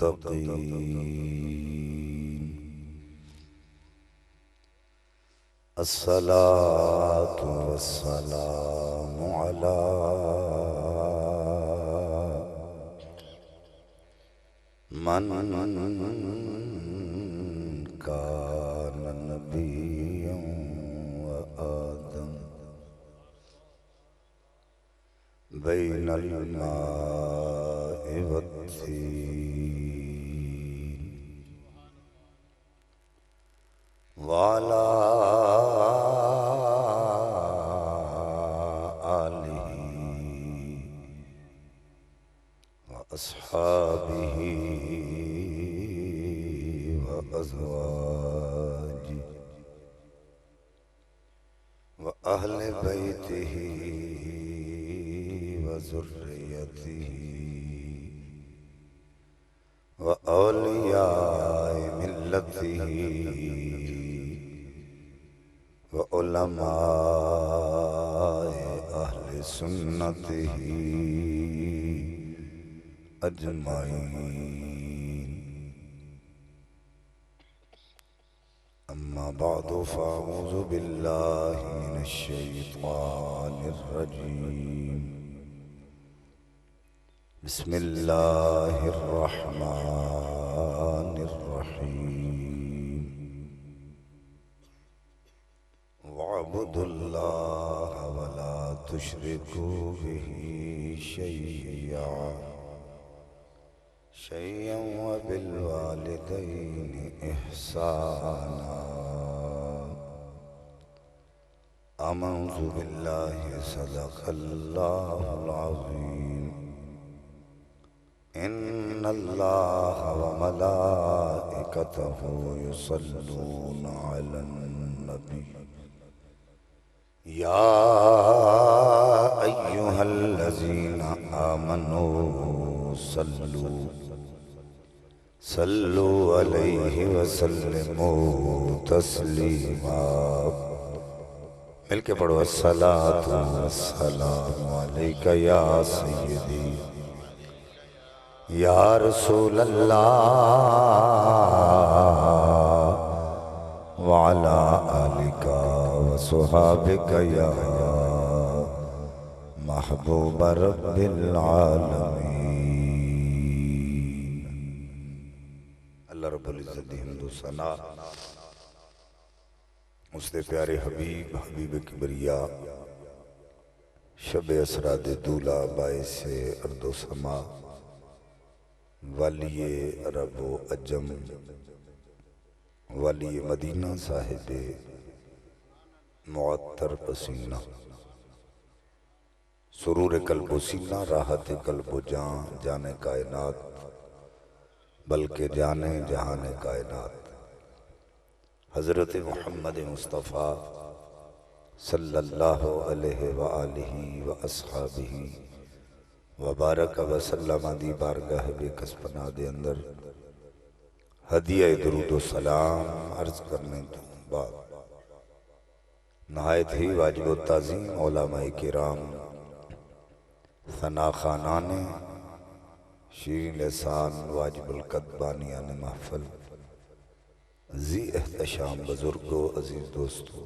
المتقين الصلاة والسلام على من كان نبيا وآدم بين الماء والطين وعلى آله وأصحابه وأزواجه وأهل بيته وذريته وأولياء ملته وعلماء أهل سنته أجمعين. أما بعد فأعوذ بالله من الشيطان الرجيم. بسم الله الرحمن الرحيم. واعبدوا الله ولا تشركوا به شيئا وبالوالدين إحسانا. أعوذ بالله صدق الله العظيم. إن الله وملائكته يصلون على النبي يا أيها الذين آمنوا صلوا عليه وسلموا تسلیما. مل کے پڑھو الصلاۃ والسلام علیک یا سیدی یا رسول اللہ وعلا آلک وصحابک یا محبوب رب العالمین. اللہ رب العزت دی حمد و ثنا اس دے پیارے حبیب کبریا شب اسرا دے دولا باعث ارض و سما ولی عرب و عجم ولی مدینہ صاحب معطر پسینہ سرور قلب و سینہ راحت قلب و جان جانے کائنات بلکہ جانے جہان کائنات حضرت محمد مصطفیٰ صلی اللہ علیہ وآلہ وآصحابہ وبارک وسلم دی بارگاہ بے کسپنا دے اندر ہدیہ درود و سلام عرض کرنے تو بعد نہایت ہی واجب و تعظیم علماء کرام ثنا خانان شیرین لسان واجب القد بانیان محفل ذی احتشام بزرگو عزیز دوستو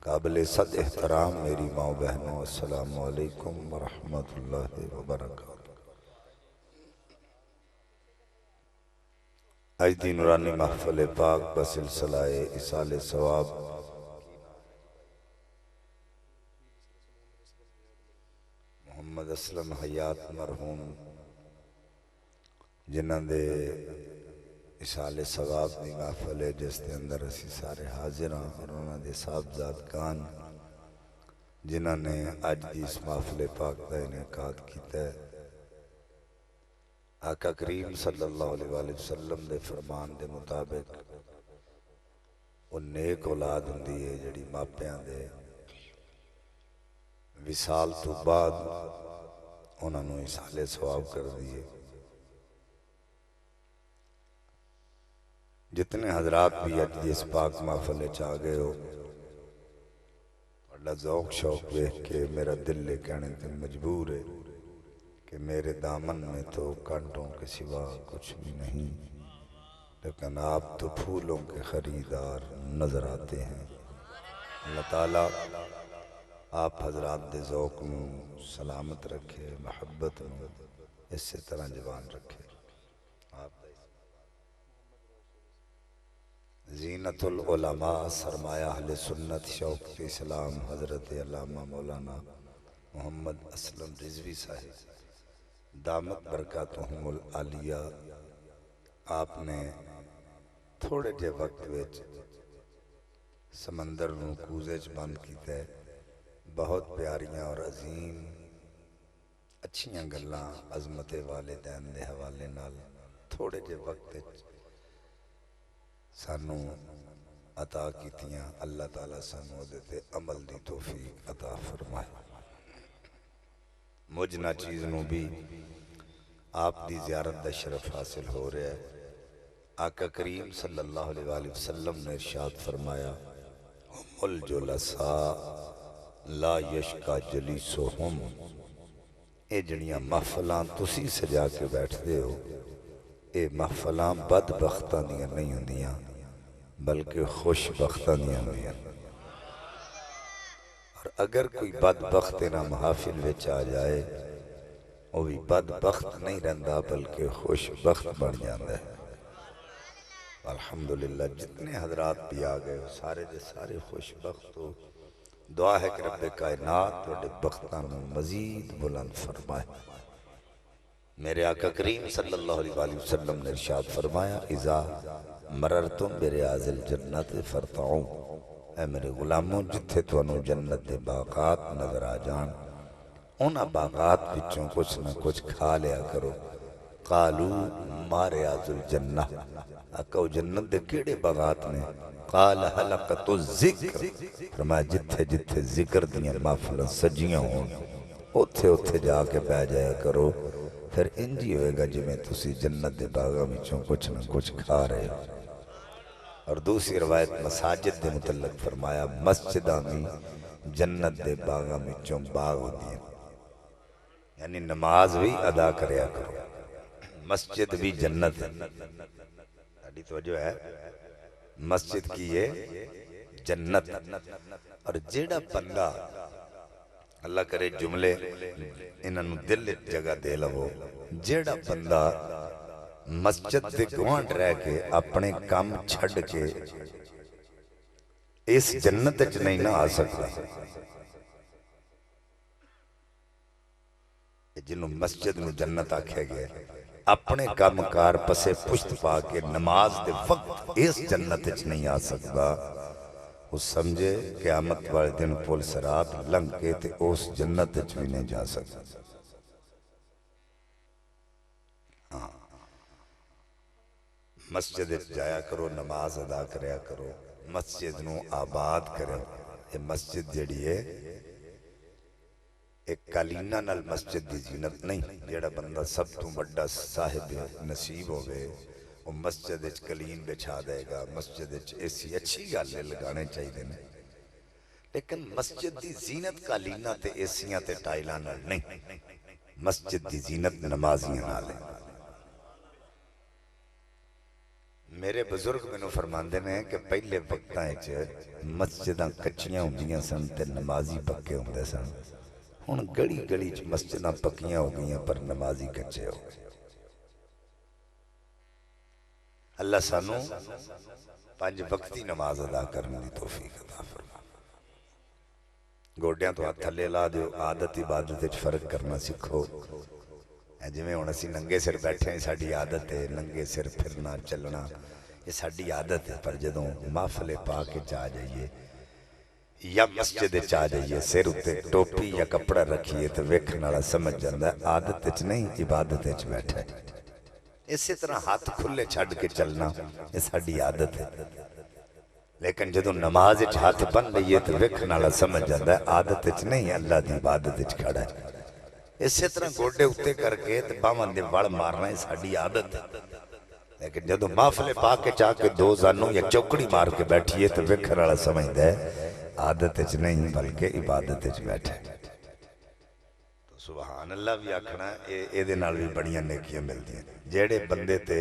قابل صد احترام میری ماں بہنوں السلام علیکم ورحمت اللہ وبرکاتہ. آج دی نورانی محفل پاک بسلسلہ اصال ثواب محمد اسلم حیات مرحوم جنہاں دے اصال ثواب دی محفل ہے جس دے اندر اسی سارے حاضر ہیں اور انہاں دے صاحبزاد کان جنہاں نے آج دی اس محفل پاک دا انعقاد کیتا ہے. آقا کریم صلی اللہ علیہ وآلہ وسلم دے فرمان دے مطابق وہ نیک اولاد ہوندی ہے جڑی ماپیاں دے وصال تو بعد انہوں نے اصال ثواب کر دیئے. جتنے حضرات بھی اج دی اس پاک محفل چاہ گئے ہو بڑا ذوق شوق دیکھ کے میرا دل لے کہنے تے مجبور ہے کہ میرے دامن میں تو کانٹوں کے سوا کچھ بھی نہیں، لیکن آپ تو پھولوں کے خریدار نظر آتے ہیں۔ اللہ تعالیٰ آپ حضرات دے ذوق نو سلامت رکھے، محبت نو اسی طرح جوان رکھے۔ آپ زینت العلماء سرمایہ اہل سنت شوق اسلام حضرت علامہ مولانا محمد اسلم رضوی صاحب دامت برکاتہم العالیہ، آپ نے تھوڑے جے وقت وچ سمندر نو کوزے چ بند کیتا ہے۔ بہت پیاریاں اور عظیم اچھیاں گلاں عظمت والدین دے حوالے نال تھوڑے جے وقت وچ سانو عطا کیتیاں۔ اللہ تعالیٰ سانو دیتے عمل دی توفیق عطا فرمائے۔ مجھنا چیز نو بھی آپ دی زیارت دا شرف حاصل ہو رہا ہے۔ آقا کریم صلی اللہ علیہ وآلہ وسلم نے ارشاد فرمایا، ہم الجلساء لا یشکا جلیسہم، اے جڑیاں محفلاں تسی سجا کے بیٹھ دے ہو، اے محفلاں بدبختاں دیاں نہیں ہوندیاں بلکہ خوش بختاں دیاں ہوندیاں۔ اور اگر کوئی بدبخت نہ محافل وچ آ جائے وہ بھی بدبخت نہیں رہندا بلکہ خوش بخت بن جاندہ ہے۔ الحمدللہ جتنے حضرات بھی آ گئے سارے دے سارے خوش بخت ہو۔ دعا ہے کہ رب کائنات وڈے بختاں میں مزید بلند فرمائے۔ میرے آقا کریم صلی اللہ علیہ وآلہ وسلم نے ارشاد فرمایا، اذا مررتم بریاض الجنت فرتعوں، اے میرے غلاموں جتھے تو انہوں جنت دے باغات نظر آ جان انہاں باغات بچوں کچھ نہ کچھ کھا لیا کرو۔ قالو ما ریاض الجنہ، اکو جنت دے کیڑے باغات نے؟ قال حلقت الذکر، فرمایا جتھے جتھے ذکر دیاں محفلیں سجیاں ہوں اتھے اتھے جا کے بہ جایا کرو، پھر انجی ہوئے گا جی میں تسی جنت دے باغاں بچوں کچھ نہ کچھ کھا رہے ہو۔ اور دوسری روایت مساجد دے متعلق فرمایا، مسجدہ میں جنت دے باغاں بچوں باغ ہوتی ہیں، یعنی نماز بھی ادا کریا کرو، مسجد بھی جنت ہے۔ ساڈی توجہ ہے، مسجد کی ہے جنت۔ اور جیڑا بندہ، اللہ کرے جملے انہوں دل جگہ دے لو، جیڑا بندہ مسجد دے گوانڈ رہ کے اپنے کام چھڑ کے اس جنت وچ نہیں نہ آ سکتا، جنہوں مسجد نو جنت آکھیا گیا ہے، اپنے کام کار پسے پشت پا کے نماز دے وقت اس جنت وچ نہیں آ سکتا، وہ سمجھے قیامت والے دن پل صراط لنگ کے تے اس جنت وچ بھی نہیں جا سکتا۔ مسجد جایا کرو، نماز ادا کریا کرو، مسجد نو آباد کرو۔ یہ مسجد جڑی ہے ایک کالینہ نال مسجد دی زینت نہیں، جڑا بندہ سب تو بڑا صاحب نصیب ہوئے وہ مسجد اچ کلین بچھا دے گا، مسجد اچ ایسی اچھی گالے لگانے چاہیے دینے، لیکن مسجد دی زینت کالینہ تے ایسیاں تے ٹائلہ نال نہیں، مسجد دی زینت نمازیاں نال ہے۔ میرے بزرگ میں نو فرماندے نے کہ پہلے وقتاں وچ مسجداں کچیاں ہوندیاں سن تے نمازی پکے ہوندے سن، ہن گلی گلی چ مسجداں پکیاں ہو گئیاں پر نمازی کچے ہو گئے۔ اللہ سانو 5 وقتی نماز ادا کرنے دی توفیق عطا فرمائے۔ گوڈیاں تو ہاتھ تھلے لا دیو، عادت عبادت وچ فرق کرنا سکھو۔ جویں ہن اسی ننگے سر بیٹھے ہیں، ساڈی عادت ہے ننگے سر پھرنا چلنا، یہ ساڈی عادت ہے، پر جدوں محفل پاک وچ آ جائیے یا مسجد وچ آ جائیے سر اتے ٹوپی یا کپڑا رکھیے تو ویکھن والا سمجھ جاندا ہے عادت وچ نہیں عبادت وچ بیٹھا ہے۔ اسی طرح ہاتھ کھلے چھڈ کے چلنا یہ ساڈی عادت ہے، لیکن جدوں نماز وچ ہاتھ بن لئیے تو ویکھن والا سمجھ جاندا ہے عادت وچ نہیں اللہ دی عبادت وچ کھڑا ہے۔ اسی طرح گوڈے اتے کر کے باواں دے وڑ مارنا ہے ساڈی عادت ہے، لیکن جدوں محفل پاک وچ آ کے 2 زانوں یا چوکڑی مار کے بیٹھیے تو ویکھن والا سمجھدا ہے عادت وچ نہیں بلکہ عبادت وچ بیٹھے۔ سبحان اللہ بھی آکھنا اے دے نال بھی بڑیاں نیکیاں ملتی ہیں جیڑے بندے تے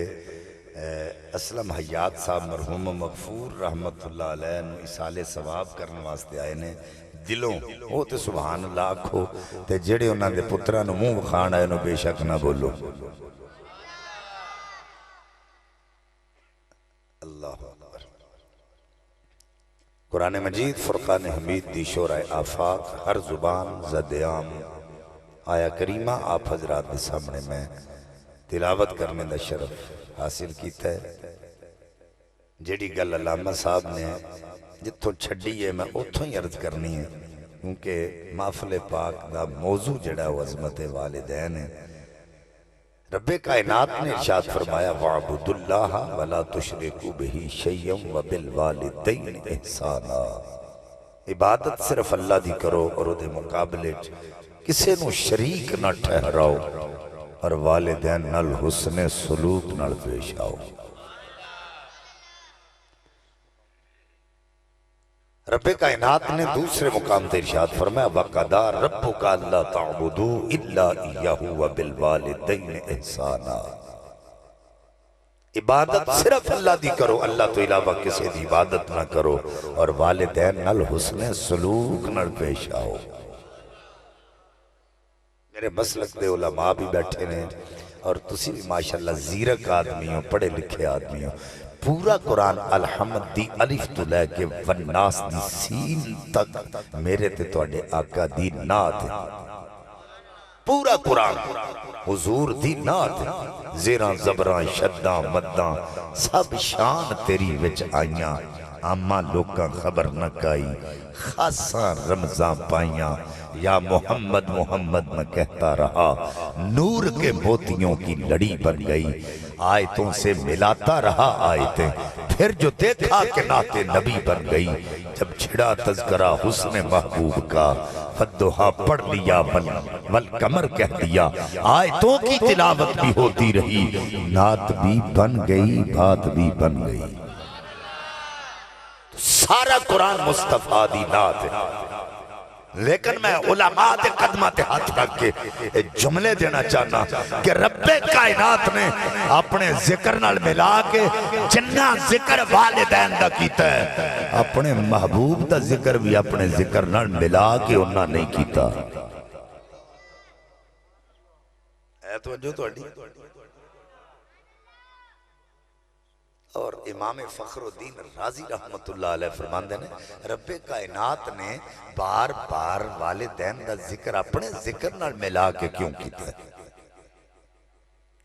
اسلم حیات صاحب مرحوم مغفور رحمت اللہ علیہ نو اصالِ ثواب کرنے واسطے آئے نے دلوں وہ تے سبحان اللہ آکھو تے جیڑے انہاں دے پتران نو منہ وکھان آئے نو بے شک نہ بولو اللہ اکبر قرآن مجید فرقان حمید دی شورہ آفاق ہر زبان زدیام آیا کریمہ آپ حضرات دے سامنے میں تلاوت کرنے دا شرف حاصل کیتا ہے جیڑی گل علامہ صاحب نے جتوں چھڑی ہے میں اتھوں ہی عرض کرنی ہے کیونکہ محفل پاک دا موضوع جڑا ہے عظمت والدین ہے رب کائنات نے ارشاد فرمایا وَعْبُدُ اللَّهَ وَلَا تُشْرِكُوا بِهِ شَيْئًا وَبِالْوَالِدَيْنِ إِحْسَانًا عبادت صرف اللہ دی کرو اور دے مقابلے کسے نو شریک نہ ٹھہراؤ اور والدین نال حسن سلوک نال پیش آؤ رب کائنات نے دوسرے مقام تے ارشاد فرمایا وَقَضَىٰ رَبُّكَ أَلَّا تَعْبُدُوا إِلَّا إِيَّهُ وَبِالْوَالِدَيْنِ إِحْسَانًا عبادت صرف اللہ دی کرو اللہ تو علاوہ کسی دی عبادت نہ کرو اور والدین نال حسن سلوک نال پیش آؤ میرے مسلک دے علماء بھی بیٹھے ہیں اور تسی بھی ماشاءاللہ زیرک آدمی ہو پڑھے لکھے آدمی ہو پورا قرآن الحمد دی الف تو لے کے والناس دی سین تک میرے تے توڑے آقا دی نات ہے پورا قرآن حضور دی نات ہے زیران زبران شدان مدان سب شان تیری وچ آئیاں اما لوکاں خبر نہ کائی خاصاں رمضان پائیاں یا محمد محمد میں کہتا رہا نور کے موتیوں کی لڑی بن گئی آیتوں سے ملاتا رہا آیتیں پھر جو دیکھا کہ نعت نبی بن گئی جب چھڑا تذکرہ حسن محبوب کا فدوہا پڑھ لیا والقمر کہہ دیا آیتوں کی تلاوت بھی ہوتی رہی نعت بھی بن گئی بات بھی بن گئی سارا قرآن مصطفیٰ دی نعت ہے لیکن میں علماء دے قدمہ تے ہاتھ رکھ کے جملے دینا چاہنا کہ رب کائنات نے اپنے ذکر نال ملا کے جنہ ذکر والدین دا کیتا ہے اپنے محبوب دا ذکر بھی اپنے ذکر نال ملا کے انہاں نہیں کیتا اے توجہ توڑی اور امام فخر الدین رازی رحمت اللہ علیہ فرماندے نے رب کائنات نے بار بار والدین دا ذکر اپنے ذکر نال ملا کے کیوں کیتا ہے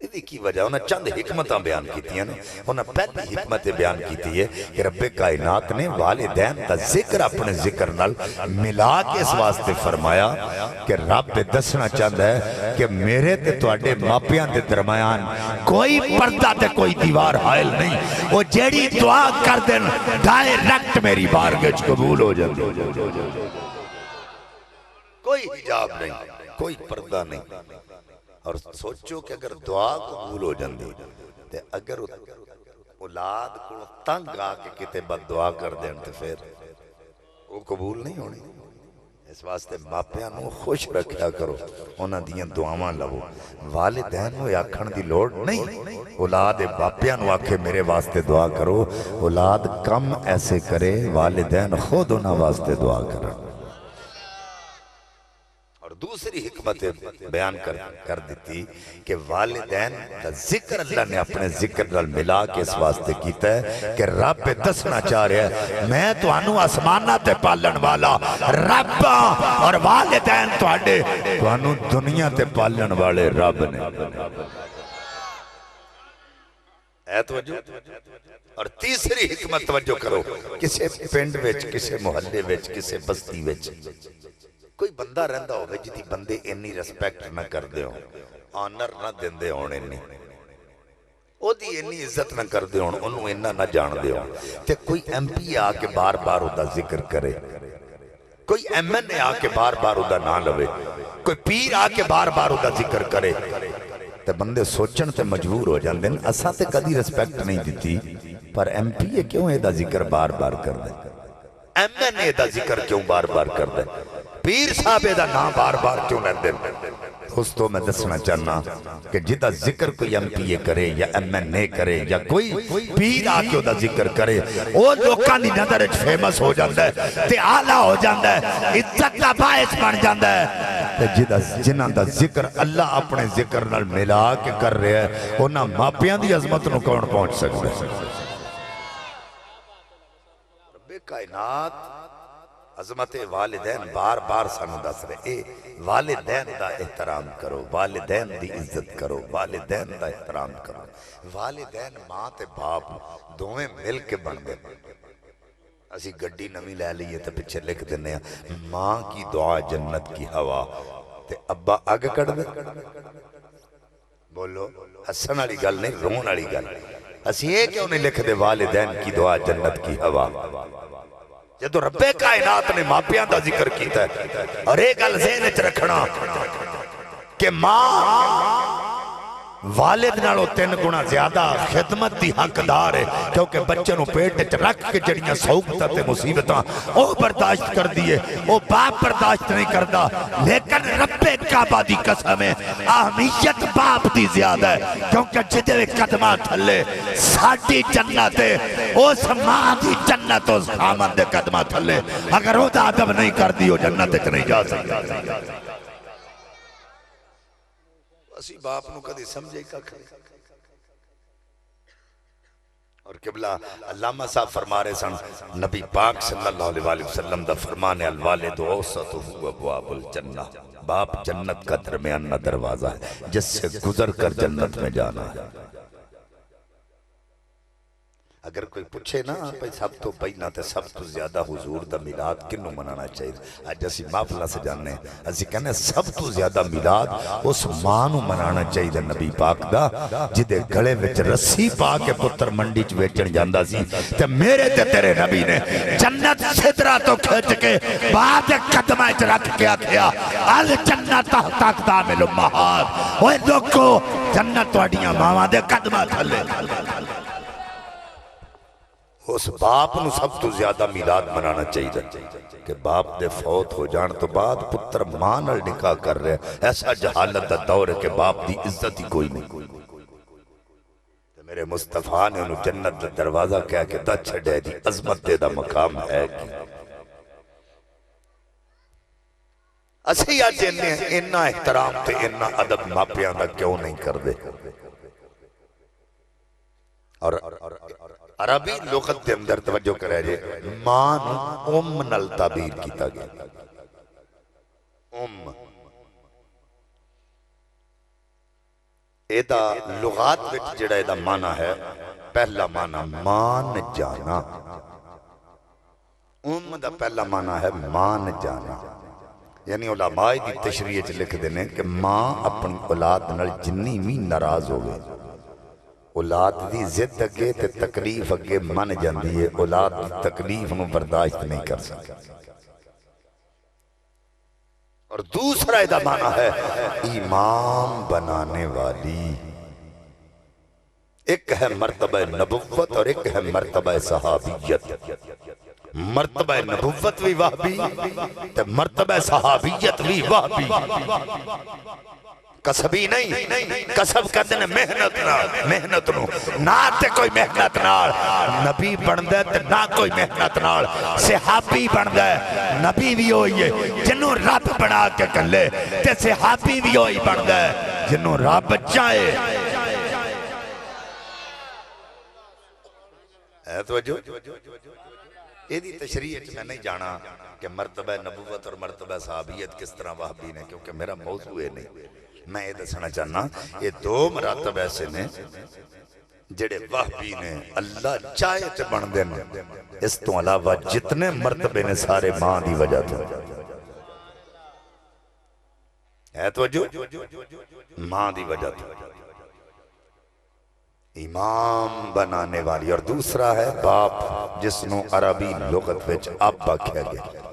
کی وجہ انہیں چند حکمتاں بیان کیتی ہیں انہیں پہلی حکمت بیان کیتی ہے کہ رب کائنات نے والدین دا ذکر اپنے ذکر نال ملا کے اس واسطے فرمایا کہ رب دسنا چاہتا ہے کہ میرے تے توڑے ماپیاں دے درمیان کوئی پردہ تے کوئی دیوار حائل نہیں وہ جیڑی دعا کر دیں ڈائریکٹ میری بارگاہ قبول ہو جاتی کوئی حجاب نہیں کوئی پردہ نہیں اور سوچو کہ اگر دعا قبول ہو جاندی تے اگر اولاد کو تنگ آکے کتے بد دعا کر دیں تو پھر وہ قبول نہیں ہونی اس واسطے باپیاں نو خوش رکھیا کرو انہاں دیاں دعاواں لو والدین نو آکھن دی لوڑ نہیں اولاد باپیاں نو آکھے میرے واسطے دعا کرو اولاد کم ایسے کرے والدین خود انہاں واسطے دعا کرو دوسری حکمت بیان کر دیتی کہ والدین کا ذکر اللہ نے اپنے ذکر نال ملا کے اس واسطے کیتا ہے کہ رب دسنا چاہ رہا ہے میں تو انو آسمانہ تے پالن والا رب اور والدین تو انو دنیا تے پالن والے رب نے اے توجہ اور تیسری حکمت توجہ کرو کسے پنڈ وچ کسے محلے وچ کسے بستی وچ کوئی بندہ رہندہ ہوگا جی بندے انی ریسپیکٹ نہ کر دے ہوں آنر نہ دن دے ہونے نہیں او دی انی عزت نہ کر دے ہوں انہوں انہ نہ جان دے ہوں تے کوئی ایم پی آکے بار بار ادا ذکر کرے کوئی ایم این اے آکے بار بار ادا نہ لوے کوئی پیر آکے بار بار ادا ذکر کرے تے بندے سوچن تے مجبور ہو جاندے ہیں اساں تے کدی ریسپیکٹ نہیں دیتی پر ایم پی اے کیوں ادا ذکر بار بار کر دے ایم این اے دا ذکر کیوں بار بار کر دے پیر صاحب دا نام بار بار کیوں لیں دے دوستو میں دسنا چاہنا کہ جدہ ذکر کوئی ایم پی اے کرے یا ایم این اے کرے یا کوئی پیر آکے دا ذکر کرے وہ لوکاں دی نظر فیمس ہو جاندہ ہے تے آلہ ہو جاندہ ہے عزت دا باعث بن جاندہ ہے تے جدہ جنہ دا ذکر اللہ اپنے ذکر نال ملا کے کر رہے ہیں انہاں ماپیاں دی عظمت نو کون پہنچ سکتے ہیں رب کائنات عظمت والدین بار بار سانو دس رہے اے والدین دا احترام کرو والدین دی عزت کرو والدین دا احترام کرو والدین ماں تے باپ دوویں مل کے بن گئے اسی گڈی نمی لے لیے تے پچھے لکھ دینے ہیں ماں کی دعا جنت کی ہوا تے ابا آگے کڑ دے بولو حسن علی گل نہیں رون علی گل اسی یہ کیوں نہیں لکھ دے والدین کی دعا جنت کی ہوا جدو رب کائنات نے ماپیاں دا ذکر کیتا ہے اور ایک گل ذہن وچ رکھنا کہ ماں والد نالوں 3 گنا زیادہ خدمت دی حقدار ہے کیونکہ بچے نو پیٹ وچ رکھ کے جڑیاں سوکھتا تے مصیبتاں او برداشت کر دیے او باپ برداشت نہیں کردا لیکن رب کعبہ دی قسم ہے اہمیت باپ دی زیادہ ہے کیونکہ جدے قدماں تھلے ساڈی جنت ہے اس ماں دی جنت اس خامن دے قدماں تھلے اگر او دا ادب نہیں کر دی او جنت وچ نہیں جا سکتا اسی باپ نو کدی سمجھے کا کھڑے اور قبلہ علامہ صاحب فرما رہے سن نبی پاک صلی اللہ علیہ وسلم دا فرمانے الوالد اوسط ہوا ابواب الجنہ باپ جنت کا درمیانہ دروازہ ہے جس سے گزر کر جنت میں جانا ہے اگر کوئی پوچھے نا سب تو پہنا تے سب تو زیادہ حضور دا میلاد کنو منانا چاہیے آج اسی محفلہ سے جاننے ہیں اسی کہنے سب تو زیادہ میلاد اس مانو منانا چاہیے نبی پاک دا جدے گھڑے وچ رسی پا کے پتر منڈی چ ویچن جاندا سی تے میرے تے تیرے نبی نے جنت صدرہ تو کھچ کے بعد قدمہ وچ رکھ کے آکھیا الجنت تحت اقدام الامہات اوے لوگو جنت تہاڈیاں ماواں دے قدماں تھلے اس باپ نو سب تو زیادہ میلاد منانا چاہیے کہ باپ دے فوت ہو جان تو بعد پتر ماں نال نکاح کر رہے ایسا جہالت دا دور ہے کہ باپ دی عزت ہی کوئی نہیں میرے مصطفیٰ نے انہوں جنت دا دروازہ کہا کہ دا چھڑے دی عظمت دے دا مقام ہے اسی آج انہا احترام تے انہا ادب ماپیاں دا کیوں نہیں کر دے اور عربی لغت دے اندر توجہ کرے جے ماں ام نل تعبیر کیتا گیا ام ایدہ لغات وچ جڑا ایدہ معنی ہے پہلا معنی مان جانا ام دا پہلا معنی ہے مان جانا یعنی علماء دی تشریح چ لکھ دینے کہ ماں اپنی اولاد نال جنی بھی ناراض ہوئے اولاد دی زد اگے تے تکلیف اگے من جاندی ہے اولاد دی تکلیف نو برداشت نہیں کر سکتا اور دوسرا ایدہ معنی ہے امام بنانے والی ایک ہے مرتبہ نبوت اور ایک ہے مرتبہ صحابیت مرتبہ نبوت بھی وحبی تے مرتبہ صحابیت بھی وحبی کسبی نہیں کسب کہتے ہیں محنت نو نہ تے کوئی محنت نال نبی بندہ تے نہ کوئی محنت نال صحابی بندہ نبی بھی ہوئی ہے جنہوں رب بنا کے کلے تے صحابی بھی ہوئی بندہ جنہوں رب چاہے ہے توجہ ایدی تشریح میں نہیں جانا کہ مرتبہ نبوت اور مرتبہ صحابیت کس طرح وحبی نے کیونکہ میرا موضوع ہے نہیں میں یہ دسنا چاہنا یہ 2 مراتب ایسے نے جڑے وحبی نے اللہ چاہے تے بن دینے اس تو علاوہ جتنے مرتبے نے سارے ماں دی وجہ تھے ہے توجہ ماں دی وجہ تھے امام بنانے والی اور دوسرا ہے باپ جس نو عربی لغت وچ اب آکھیا گیا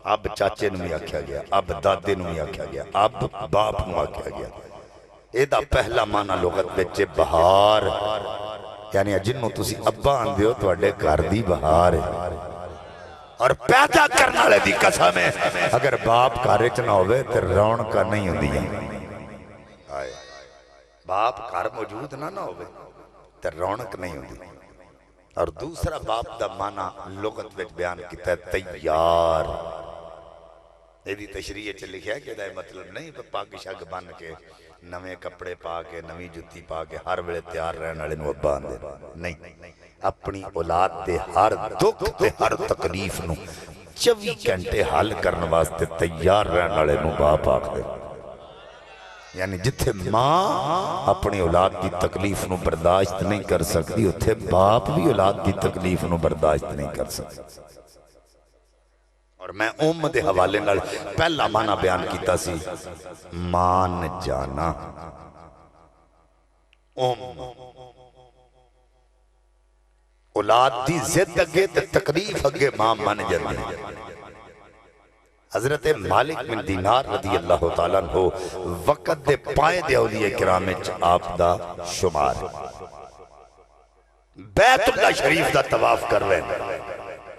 اب چاچے نو بھی آکھیا گیا اب دادے نو بھی آکھیا گیا اب باپ نو آکھیا گیا ایدہ پہلا معنی لغت وچ بہار یعنی جنہوں تسی ابا آندے ہو تو اڈے گھر دی بہار ہے اور پیدا کرنا لے دی قسم ہے اگر باپ کارے چنا ہوئے تو رون کا نہیں ہوں دیا باپ گھر موجود نہ ہوئے تو رونق نہیں ہوتی. اور دوسرا باپ دا معنی لغت وچ بیان کیتا ہے تیار. ایدی تشریح چ لکھیا کہ دا مطلب نہیں پاک شاگ بن کے نویں کپڑے پا کے نویں جُتی پا کے ہر ویلے تیار رہن والے نوں ابا آندے نہیں. اپنی اولاد دے ہر دکھ تے ہر تکلیف نوں 24 گھنٹے حل کرن واسطے تیار رہن والے نوں باپ آکھدے. یعنی جتھے ماں اپنی اولاد کی تکلیف نو برداشت نہیں کر سکتی اتھے باپ بھی اولاد کی تکلیف نو برداشت نہیں کر سکتی. اور میں دے حوالے نال پہلا معنی بیان کیتا سی مان جانا. اولاد دی زد اگے تے تکلیف اگے ماں من جاندی. حضرت مالک بن دینار رضی اللہ تعالیٰ عنہ وقت دے پائے دے اولیاء کرام وچ آپ دا شمار بیت اللہ شریف دا طواف کر رہے ہیں.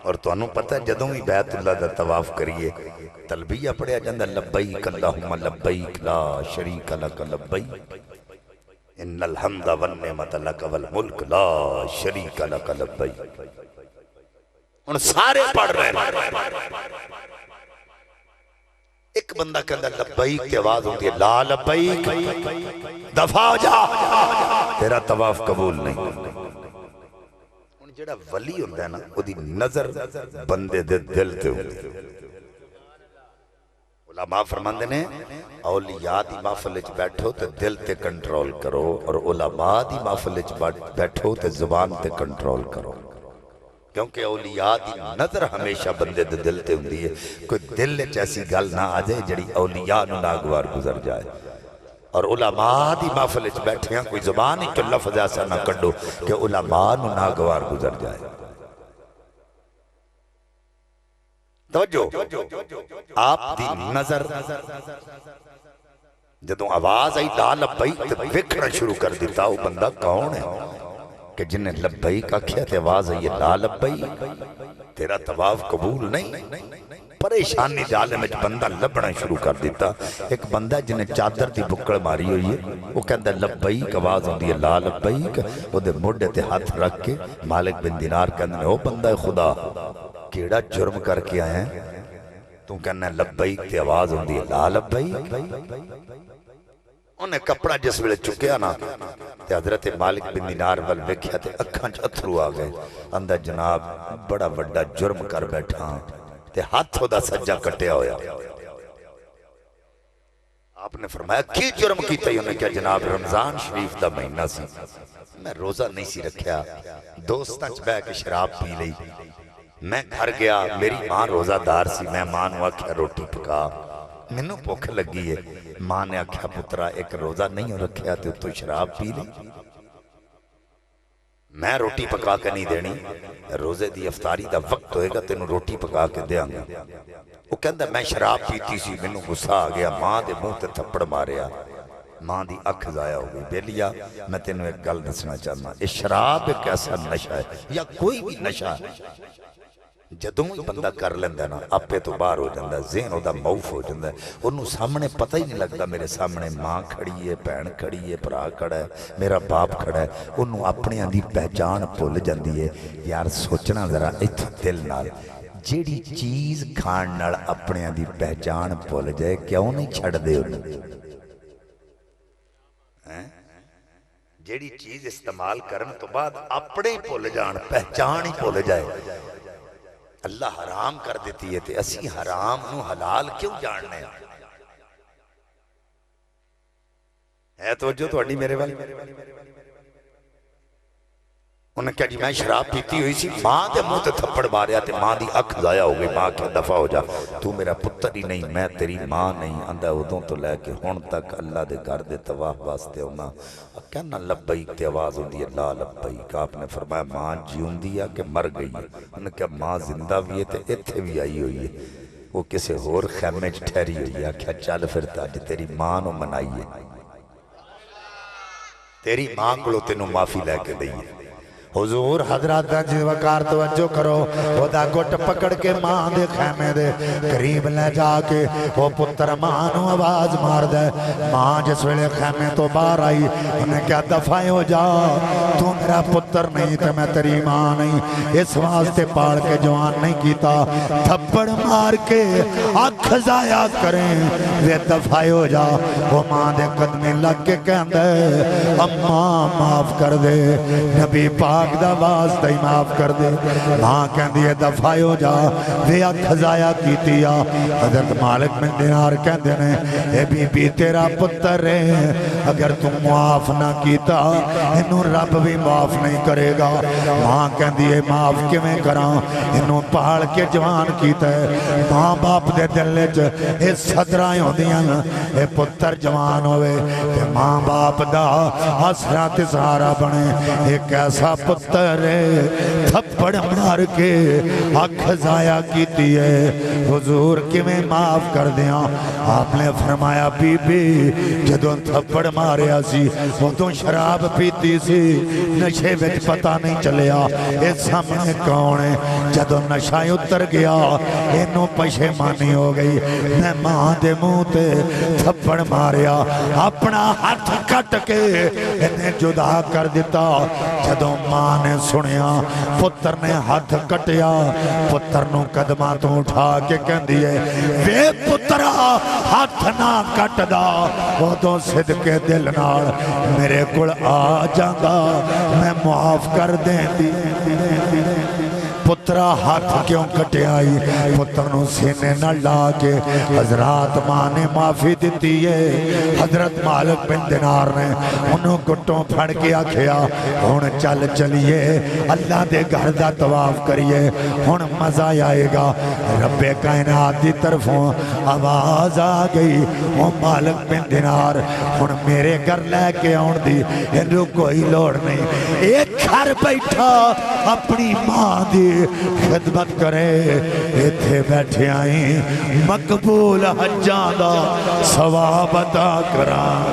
اور تو انہوں پتہ ہے جدوں ہی بیت اللہ دا طواف کریے تلبیہ پڑھیا جاندہ لبیک اللہم لبیک لا شریک لک لبیک ان الحمد والنعمت لک والملک لا شریک لک لبیک. ان سارے پڑھ رہے ہیں. ایک بندہ کہندہ لبیک تے آواز ہوتی ہے لا لبیک دفع جا تیرا طواف قبول نہیں. جڑا ولی ہوندہ ہے نا وہ دی نظر بندے دے دل تے ہوندی. علماء فرماندے نے اولیاء دی محفل وچ بیٹھو تے دل تے کنٹرول کرو اور علماء دی محفل وچ بیٹھو تے زبان تے کنٹرول کرو. کیونکہ اولیاء دی نظر ہمیشہ بندے دے دل تے ہوندی ہے. کوئی دل وچ ایسی گل نہ آ جائے جڑی اولیاء نو ناگوار گزر جائے. اور علماء دی محفل وچ بیٹھے ہیں کوئی زبان ہی تو لفظ ایسا نہ کڈو کہ علماء نو ناگوار گزر جائے. توجہ آپ دی نظر جدوں آواز آئی لا لبیک تے وکھنا شروع کر دیتا وہ بندہ کون ہے کہ جنہیں لبیک آکھیا تے آواز آئی لا لبیک تیرا طواف قبول نہیں. پریشانی دے عالم وچ بندہ لبنا شروع کر دیتا. ایک بندہ جنہیں چادر دی بکڑ ماری ہوئی ہے وہ کہندہ لبیک آواز ہوندی ہے لا لبیک. وہ دے موڈے تے ہاتھ رکھ کے مالک بن دینار کہندے او بندہ خدا کیڑا جرم کر کے آئے ہیں تو کہنا لبیک تے آواز ہوندی ہے لا لبیک. انہیں کپڑا جس ویلے چکیا نا تے حضرت مالک بن دینار وال ویکھیا تے اکھاں چ اتھرو آ گئے. اندر جناب بڑا بڑا جرم کر بیٹھا تے ہاتھ دا سجا کٹیا ہویا. آپ نے فرمایا کی جرم کیتا ہی؟ انہیں کیا جناب رمضان شریف دا مہینہ سی میں روزہ نہیں سی رکھیا دوستاں چ بہ کے شراب پی لئی. میں گھر گیا میری ماں روزہ دار سی. میں ماں نو آکھیا روٹی پکا مینوں بھوک لگی ہے. ماں نے آکھیا پترا ایک روزہ نہیں رکھیا تے تو شراب پی لی. میں روٹی پکا کے نہیں دینی روزے دی افطاری دا وقت ہوئے گا تینوں روٹی پکا کے دیاں گا. وہ کہندہ میں شراب پیتی سی مینوں غصہ آ گیا ماں دے منہ تے تھپڑ ماریا. ماں دی اکھ ضائع ہو گئی. بیلیا میں تینوں ایک گل دسنا چاہنا یہ شراب ایک ایسا نشہ ہے یا کوئی بھی نشہ جدوں ہی بندہ کر لیندہ نا اپے تو باہر ہو جاندہ ذہن دا موف ہو جاندہ انہوں سامنے پتہ ہی نہیں لگتا میرے سامنے ماں کھڑی ہے بہن کھڑی ہے بھرا کھڑا ہے میرا باپ کھڑا ہے. انہوں اپنے اندھی پہچان بھول جاندی ہے. یار سوچنا ذرا اتھو دل نال جیڑی چیز کھان نال اپنے اندھی پہچان بھول جائے کیوں نہیں چھڑ دے انہوں. جیڑی چیز استعمال کرن تو بعد اپنے ہی بھول جان پہچان ہی بھول جائے. اللہ حرام کر دیتی ہے تے اسی حرام نو حلال کیوں جاننے ہے توجہ تو اڈی میرے والے. انہیں کہا جی میں شراب پیتی ہوئی سی ماں دے منہ تے تھپڑ ماریا تے ماں دی اکھ ضائع ہو گئی. ماں کیا دفع ہو جا تو میرا پتر ہی نہیں میں تیری ماں نہیں. اندھا ادوں تو لے کے ہون تک اللہ دے گھر دے طواف واسطے ہونا کہنا لبیک تے آواز ہوندی ہے لا لبیک. آپ نے فرمایا ماں جیون دیا کہ مر گئی ہے. انہیں کہا ماں زندہ بھی ہے تے اتھے بھی آئی ہوئی ہے. وہ کسے ہور خیمے چ ٹھہری ہوئی ہے. کیا چل پھر تاج تیری ماں نو منائیے تیری ماں کو تینوں معافی لے کے دئیے. حضور حضرات جی وقار توجہ کرو وہ دا گھٹ پکڑ کے ماں دے خیمے دے قریب لے جا کے وہ پتر ماں نو آواز مار دے ماں جس ویلے خیمے تو باہر آئی انہیں کیا دفعہ ہو جا تو میرا پتر نہیں تو میں تیری ماں نہیں اس واسطے پاڑ کے جوان نہیں کیتا تھپڑ مار کے آنکھ ضائع کریں وہ دفعہ ہو جا وہ ماں دے قدمیں لگ کے کہندے اماں معاف کر دے نبی پاک دا واسطہ ہی معاف کر دے ماں کہندی ہے دفعہ ہو جا وہ آنکھ ضائع کیتی آ حضرت مالک بن دینار کہندے نے اے بی بی تیرا پتر ہے اگر تم معاف نہ کیتا انہوں رب بھی معاف نہیں کرے گا ماں کہندی ہے معاف کیویں کراں انہوں پہاڑ کے جوان کیتا ہے ماں باپ دے دل وچ اے صدرائیں ہوندیاں اے پتر جوان ہوئے کہ ماں باپ دا آسرا تے سہارا بنے ایک ایسا پتر ہے تھپڑ مار کے آنکھ ضائع کیتی ہے حضور کیویں معاف کر دیاں آپ نے فرمایا بی بی جدوں تھپڑ ماریا سی وہ تو شراب پیتی سی نشے وچ پتہ نہیں چلیا اے سامنے کون ہے جدوں نشہ اتر گیا اینوں پشیمانی ہو گئی میں ماں دے منہ تے تھپڑ ماریا اپنا ہاتھ کٹ کے انہیں جدا کر دیتا جدوں ماں نے سنیا پتر نے ہاتھ کٹیا پتر نو قدماں تو اٹھا کے کہندی ہے وے پترا ہاتھ نہ کٹ دا وہ تو صدقے دل نال میرے کول آ جاندا میں معاف کر دیں دی پترہ ہاتھ کیوں کٹے آئی پتر نو سینے نہ لا کے حضرات ماں نے معافی دیتی ہے حضرت مالک بن دینار نے انہوں گھٹوں پھڑ کے آکھیا ہون چل چلیے اللہ دے گھر دا طواف کریے ہون مزہ آئے گا رب کائنات دی طرفوں آواز آ گئی وہ مالک بن دینار ہون میرے گھر لے کے آن دی انہوں کوئی لوڑ نہیں ایک گھر بیٹھا اپنی ماں دی خدمت کرے ایتھے بیٹھے آئیں مقبول حجاں دا ثواب عطا کران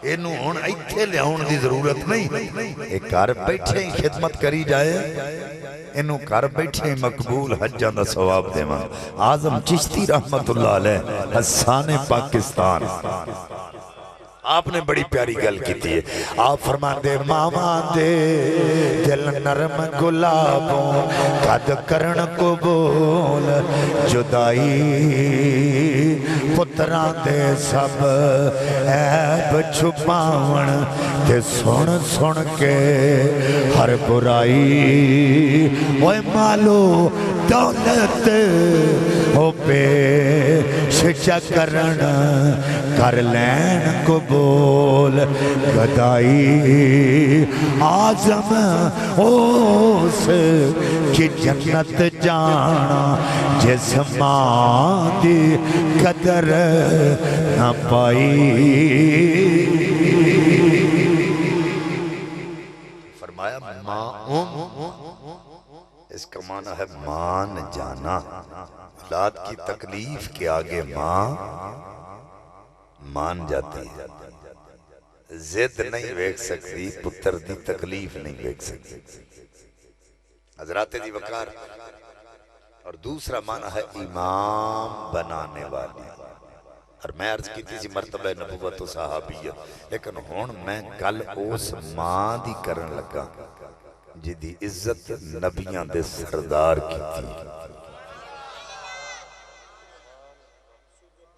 اینو ہن ایتھے لیاون دی ضرورت نہیں ایک گھر بیٹھے ہی خدمت کری جائے اینو گھر بیٹھے مقبول حجاں دا ثواب دیواں اعظم چشتی رحمت اللہ علیہ حسان پاکستان آپ نے بڑی پیاری گل کی تھی آپ فرمان دے ماما دے دل نرم گلابوں قد کرن کو بول جدائی پتران دے سب عیب چھپاون تے سن سن کے ہر برائی اوے مالو دولت ہو پیش کرن کر لین کو بول گدائی آزم اس کی جنت جانا جس ماں دی قدر نہ پائی فرمایا ماں اس کا معنی ہے مان جانا اولاد کی تکلیف کے آگے ماں مان جاتی ہے زد نہیں ویک سکتی پتر دی تکلیف نہیں ویک سکتی حضرات دی وقار اور دوسرا معنی ہے امام بنانے والی اور میں عرض کی تھی مرتبہ نبوت و صحابیت لیکن ہون میں کل اس ماں دی کرن لگا جدی عزت نبیاں دے سردار کی تھی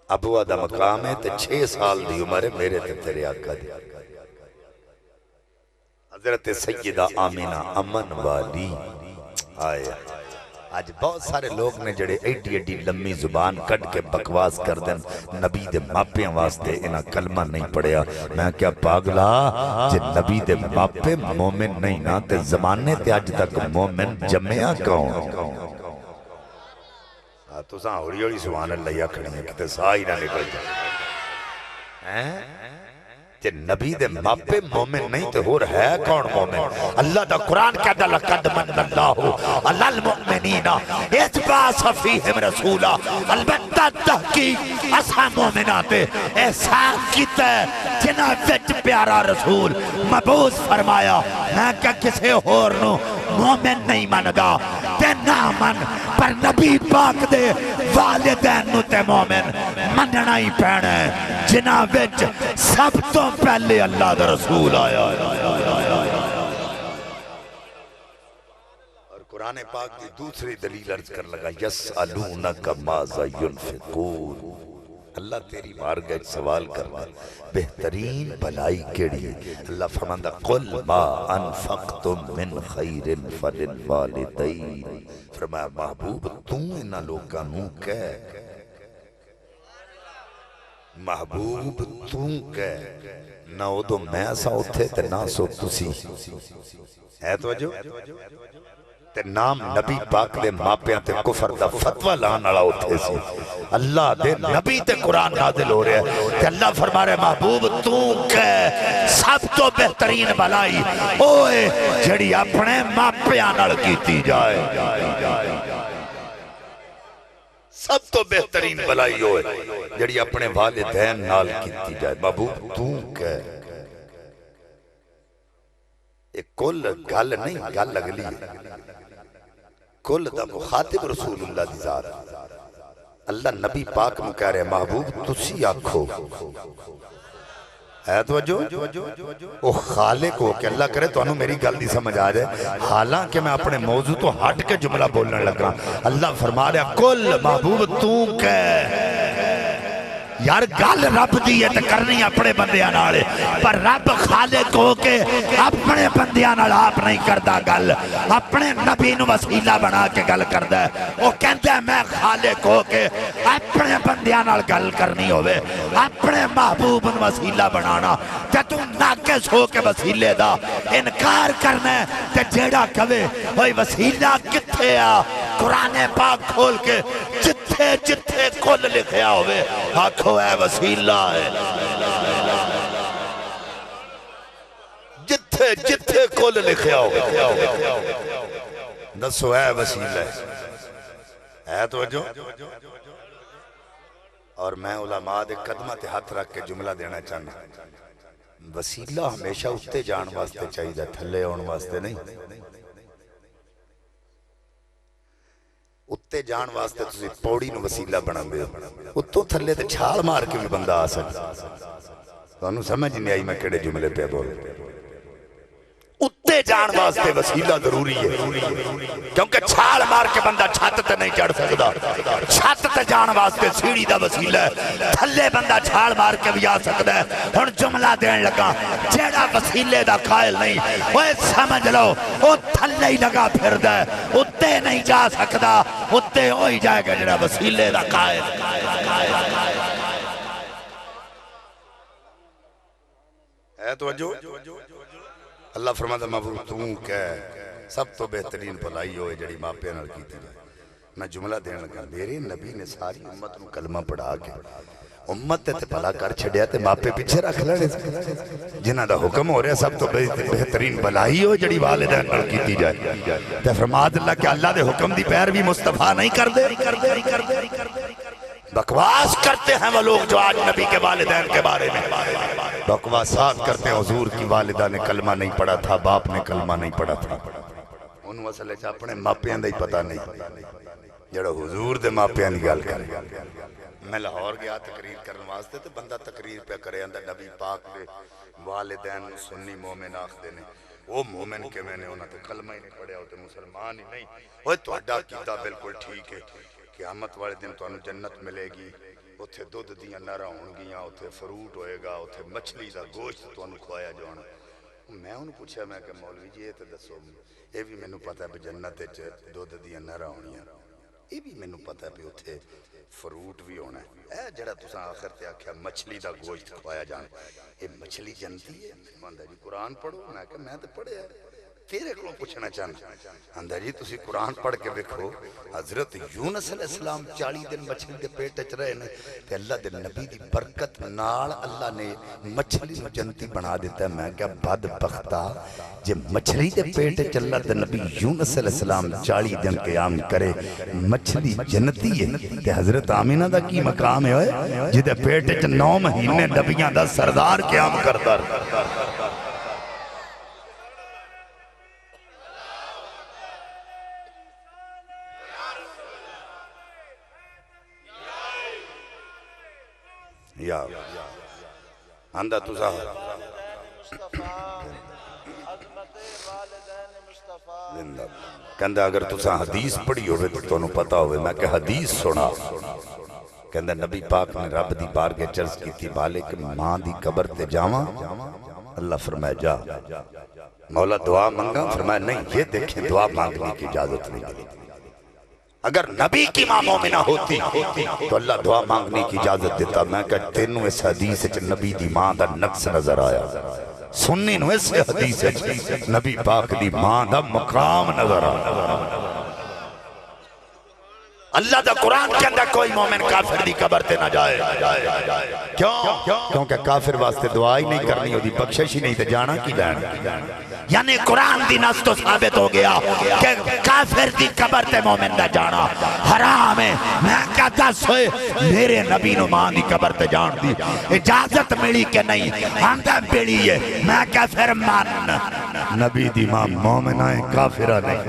ابو دا مقام ہے تے 6 سال دی عمر ہے میرے تے تیرے آقا دی حضرت سیدہ آمینہ امن والی آئے آج بہت سارے لوگ نے جڑے ایڈی ایڈی لمبی زبان کٹ کے بکواس کر دیں نبی دے ماپیاں واسطے انہاں کلمہ نہیں پڑھیا میں کیا پاگلا جے نبی دے ماپے مومن نہیں نا تے زمانے تے آج تک مومن جمعہ کون تو ساں ہوڑی ہوڑی سبحان اللہ یا کھڑی ہیں کہتے ساہ ہی نہ نکل جائے تے نبی دے ماپے مومن نہیں تے ہور ہے کون مومن؟ اللہ دا قرآن کہتا لقد من اللہ علی المؤمنین اذ بعث فیہم رسولا، البتہ تحقیق اسا مومناتے احسان کیتا ہے جنہ وچ پیارا رسول مبعوث فرمایا۔ میں کہ کسے ہور نو مومن نہیں منگا تے نہ من، پر نبی پاک دے والدین نو تے مومن مننا ہی پینا ہے جنہ وچ سب تو پہلے اللہ دا رسول آیا۔ اور قرآن پاک دی دوسری دلیل عرض کر لگا یسألونک ماذا ینفقون، اللہ تیری بارگاہ سوال کرنا بہترین بھلائی کیڑی ہے؟ اللہ فرماندا قل ما انفقتم من خیر فللوالدین، فرمایا محبوب تو انہاں لوکاں نوں کہہ، محبوب تو کہہ، نہ او تو میں سا اتھے تے نہ سو تسی ہے توجہ، تے نام نبی پاک دے ماپیاں تے کفر دا فتوہ لان اڑا اتھے سی، اللہ دے نبی تے قرآن نازل ہو رہے ہیں تے اللہ فرما رہے محبوب تو کہ سب تو بہترین بھلائی اوے جڑی اپنے ماپیاں نال کیتی جائے، سب تو بہترین بھلائی ہوئے جڑی اپنے والدین نال کیتی جائے۔ محبوب تو کہ ایک کل گل نہیں، گل اگلی ہے، کل دا مخاطب رسول اللہ دی ذات، اللہ نبی پاک میں کہہ رہے ہیں محبوب تسی آکھو، ہے توجہ، وہ خالق ہو کہ اللہ کرے تو انہوں میری گل دی سمجھ آ جائے، حالانکہ میں اپنے موضوع تو ہٹ کے جملہ بولنے لگا، اللہ فرما رہا کل محبوب تو کہ یار گل رب دی ہے تے کرنی اپنے بندیاں نالے، پر رب خالق ہو کے اپنے بندیاں نال آپ نہیں کردا گل، اپنے نبی نو وسیلہ بنا کے گل کردا ہے، وہ کہندا ہے میں خالق ہو کے اپنے بندیاں نال گل کرنی ہوئے، اپنے محبوب نو وسیلہ بنانا، تے تو ناقص ہو کے وسیلے دا انکار کرنا ہے، تے جیڑا کہے وہی وسیلہ کتھے آ، قرآن پاک کھول کے جتھے جتھے کل لکھیا ہوئے آکھو اے وسیلہ ہے، جتھے جتھے کل لکھیا ہوئے دسو اے وسیلہ ہے توجہ۔ اور میں علماء دے قدمہ تے ہاتھ رکھ کے جملہ دینا چاہنا، وسیلہ ہمیشہ اٹھتے جان واسطے چاہیے، تھلے ہون واسطے نہیں، اتے جان واسطے تسی پوڑی نو وسیلہ بنا دے، اتوں تھلے تے چھال مار کے بھی بندہ آ سکتا، تو انہوں سمجھ نہیں آئی میں کڑے جملے پہ بول، اتے جان واسطے وسیلہ ضروری ہے، کیونکہ چھال مار کے بندہ چھت تے نہیں چڑھ سکتا، چھت تے جان واسطے سیڑھی دا وسیلہ ہے، تھلے بندہ چھال مار کے بھی آ سکتا ہے۔ ہن جملہ دین لگا جیڑا وسیلے دا قائل نہیں وہ سمجھ لو وہ تھلے ہی لگا پھر دے، اتے نہیں جا سکتا، اتے ہوئی جائے گا جیڑا وسیلے دا قائل ہے۔ توجہ، اللہ فرماتا محبوب تو کہ سب تو بہترین بھلائی ہوئے جڑی ماں پہ نال کیتی جائے۔ میں جملہ دینے لگا میرے نبی نے ساری امت نو کلمہ پڑھا کے امت تے بھلا کر چھڑیا تے ماں پہ پیچھے رکھ لینے جنہ دا حکم ہو رہا سب تو بہترین بھلائی ہوئے جڑی والدین نال کیتی جائے۔ تے فرمات اللہ کہ اللہ دے حکم دی پیروی مصطفیٰ نہیں کر دے، بکواس کرتے ہیں وہ لوگ جو آج نبی کے والدین کے بارے میں بکواسات کرتے ہیں، حضور کی والدہ نے کلمہ نہیں پڑھا تھا، باپ نے کلمہ نہیں پڑھا تھا، ان مسئلے سے اپنے ماپیاں دا ہی پتہ نہیں، جڑا حضور دے ماپیاں دی گل کرے۔ میں لاہور گیا تقریر کرنے واسطے تو بندہ تقریر پہ کرے اندر نبی پاک دے والدین سنی مومن آخدے نے، وہ مومن کے میں نے انہاں تے کلمہ ہی نہیں پڑھیا ہوتے مسلمان ہی نہیں، وہ توڑا کیتا بالکل ٹھیک ہے، قیامت والے دن تو انہوں جنت ملے گی، اتھے دودھ دیاں نرہ ہوں گیاں، اتھے فروٹ ہوئے گا، اتھے مچھلی دا گوشت تو انہوں کھوایا جانا۔ میں انہوں پوچھا میں کہ مولوی جی یہ تو دسو، یہ بھی میں نے پتا ہے کہ جنت دودھ دیاں نرہ ہونیاں، یہ بھی میں نے پتا ہے کہ اتھے فروٹ بھی ہونا ہے، اے جڑا تساں آخر تے آکھیا مچھلی دا گوشت کھوایا جانا، یہ مچھلی جنتی ہے؟ ماندہ جی قرآن پڑھو، میں کہ میں تو پڑھے ہے، تیرے کو پوچھنا چاہنا اندر جی تسی قرآن پڑھ کے دیکھو حضرت یونس علیہ السلام 40 دن مچھلی دے پیٹ چ رہے نے تے اللہ دے نبی دی برکت نال اللہ نے مچھلی نو جنتی بنا دیتا ہے میں کیا بدبختہ جے مچھلی دے پیٹ چ اللہ دے نبی یونس علیہ السلام 40 دن قیام کرے مچھلی جنتی ہے تے حضرت آمینہ دا کی مقام ہے ہوئے جے دے پیٹ چ 9 مہینے نبیاں دا سردار قیام کرتا یا اندہ تُزا زندہ کہندہ اگر تُسا حدیث پڑھی ہوئے تو انہوں پتا ہوئے میں کہ حدیث سنا کہندہ نبی پاک نے رب دی بار کے چرز کی تھی بالک ماں دی قبر تے جاواں اللہ فرمائے جا مولا دعا مانگا فرمائے نہیں یہ دیکھیں دعا مانگنے کی اجازت نہیں ملی اگر نبی کی ماں مومنہ ہوتی تو اللہ دعا مانگنے کی اجازت دیتا میں کہ تینوں اس حدیث سے نبی دی ماں دا نقص نظر آیا سننی نو اس حدیث سے نبی پاک دی ماں دا مقام نظر آیا اللہ دا قرآن کے اندر کوئی مومن کافر دی قبر تے نہ جائے کیوں؟ کیونکہ کافر واسطے دعا ہی نہیں کرنی ہوتی بخشش ہی نہیں تے جانا کی لینا یعنی قرآن دی نص تو ثابت ہو گیا کہ کافر دی قبر تے مومن نہ جانا حرام ہے میں کہتا سوئے میرے نبی نو ماں دی قبر تے جان دی اجازت ملی کہ نہیں آندہ ملی ہے میں کافر مان نبی دی ماں مومن آئے کافرہ نہیں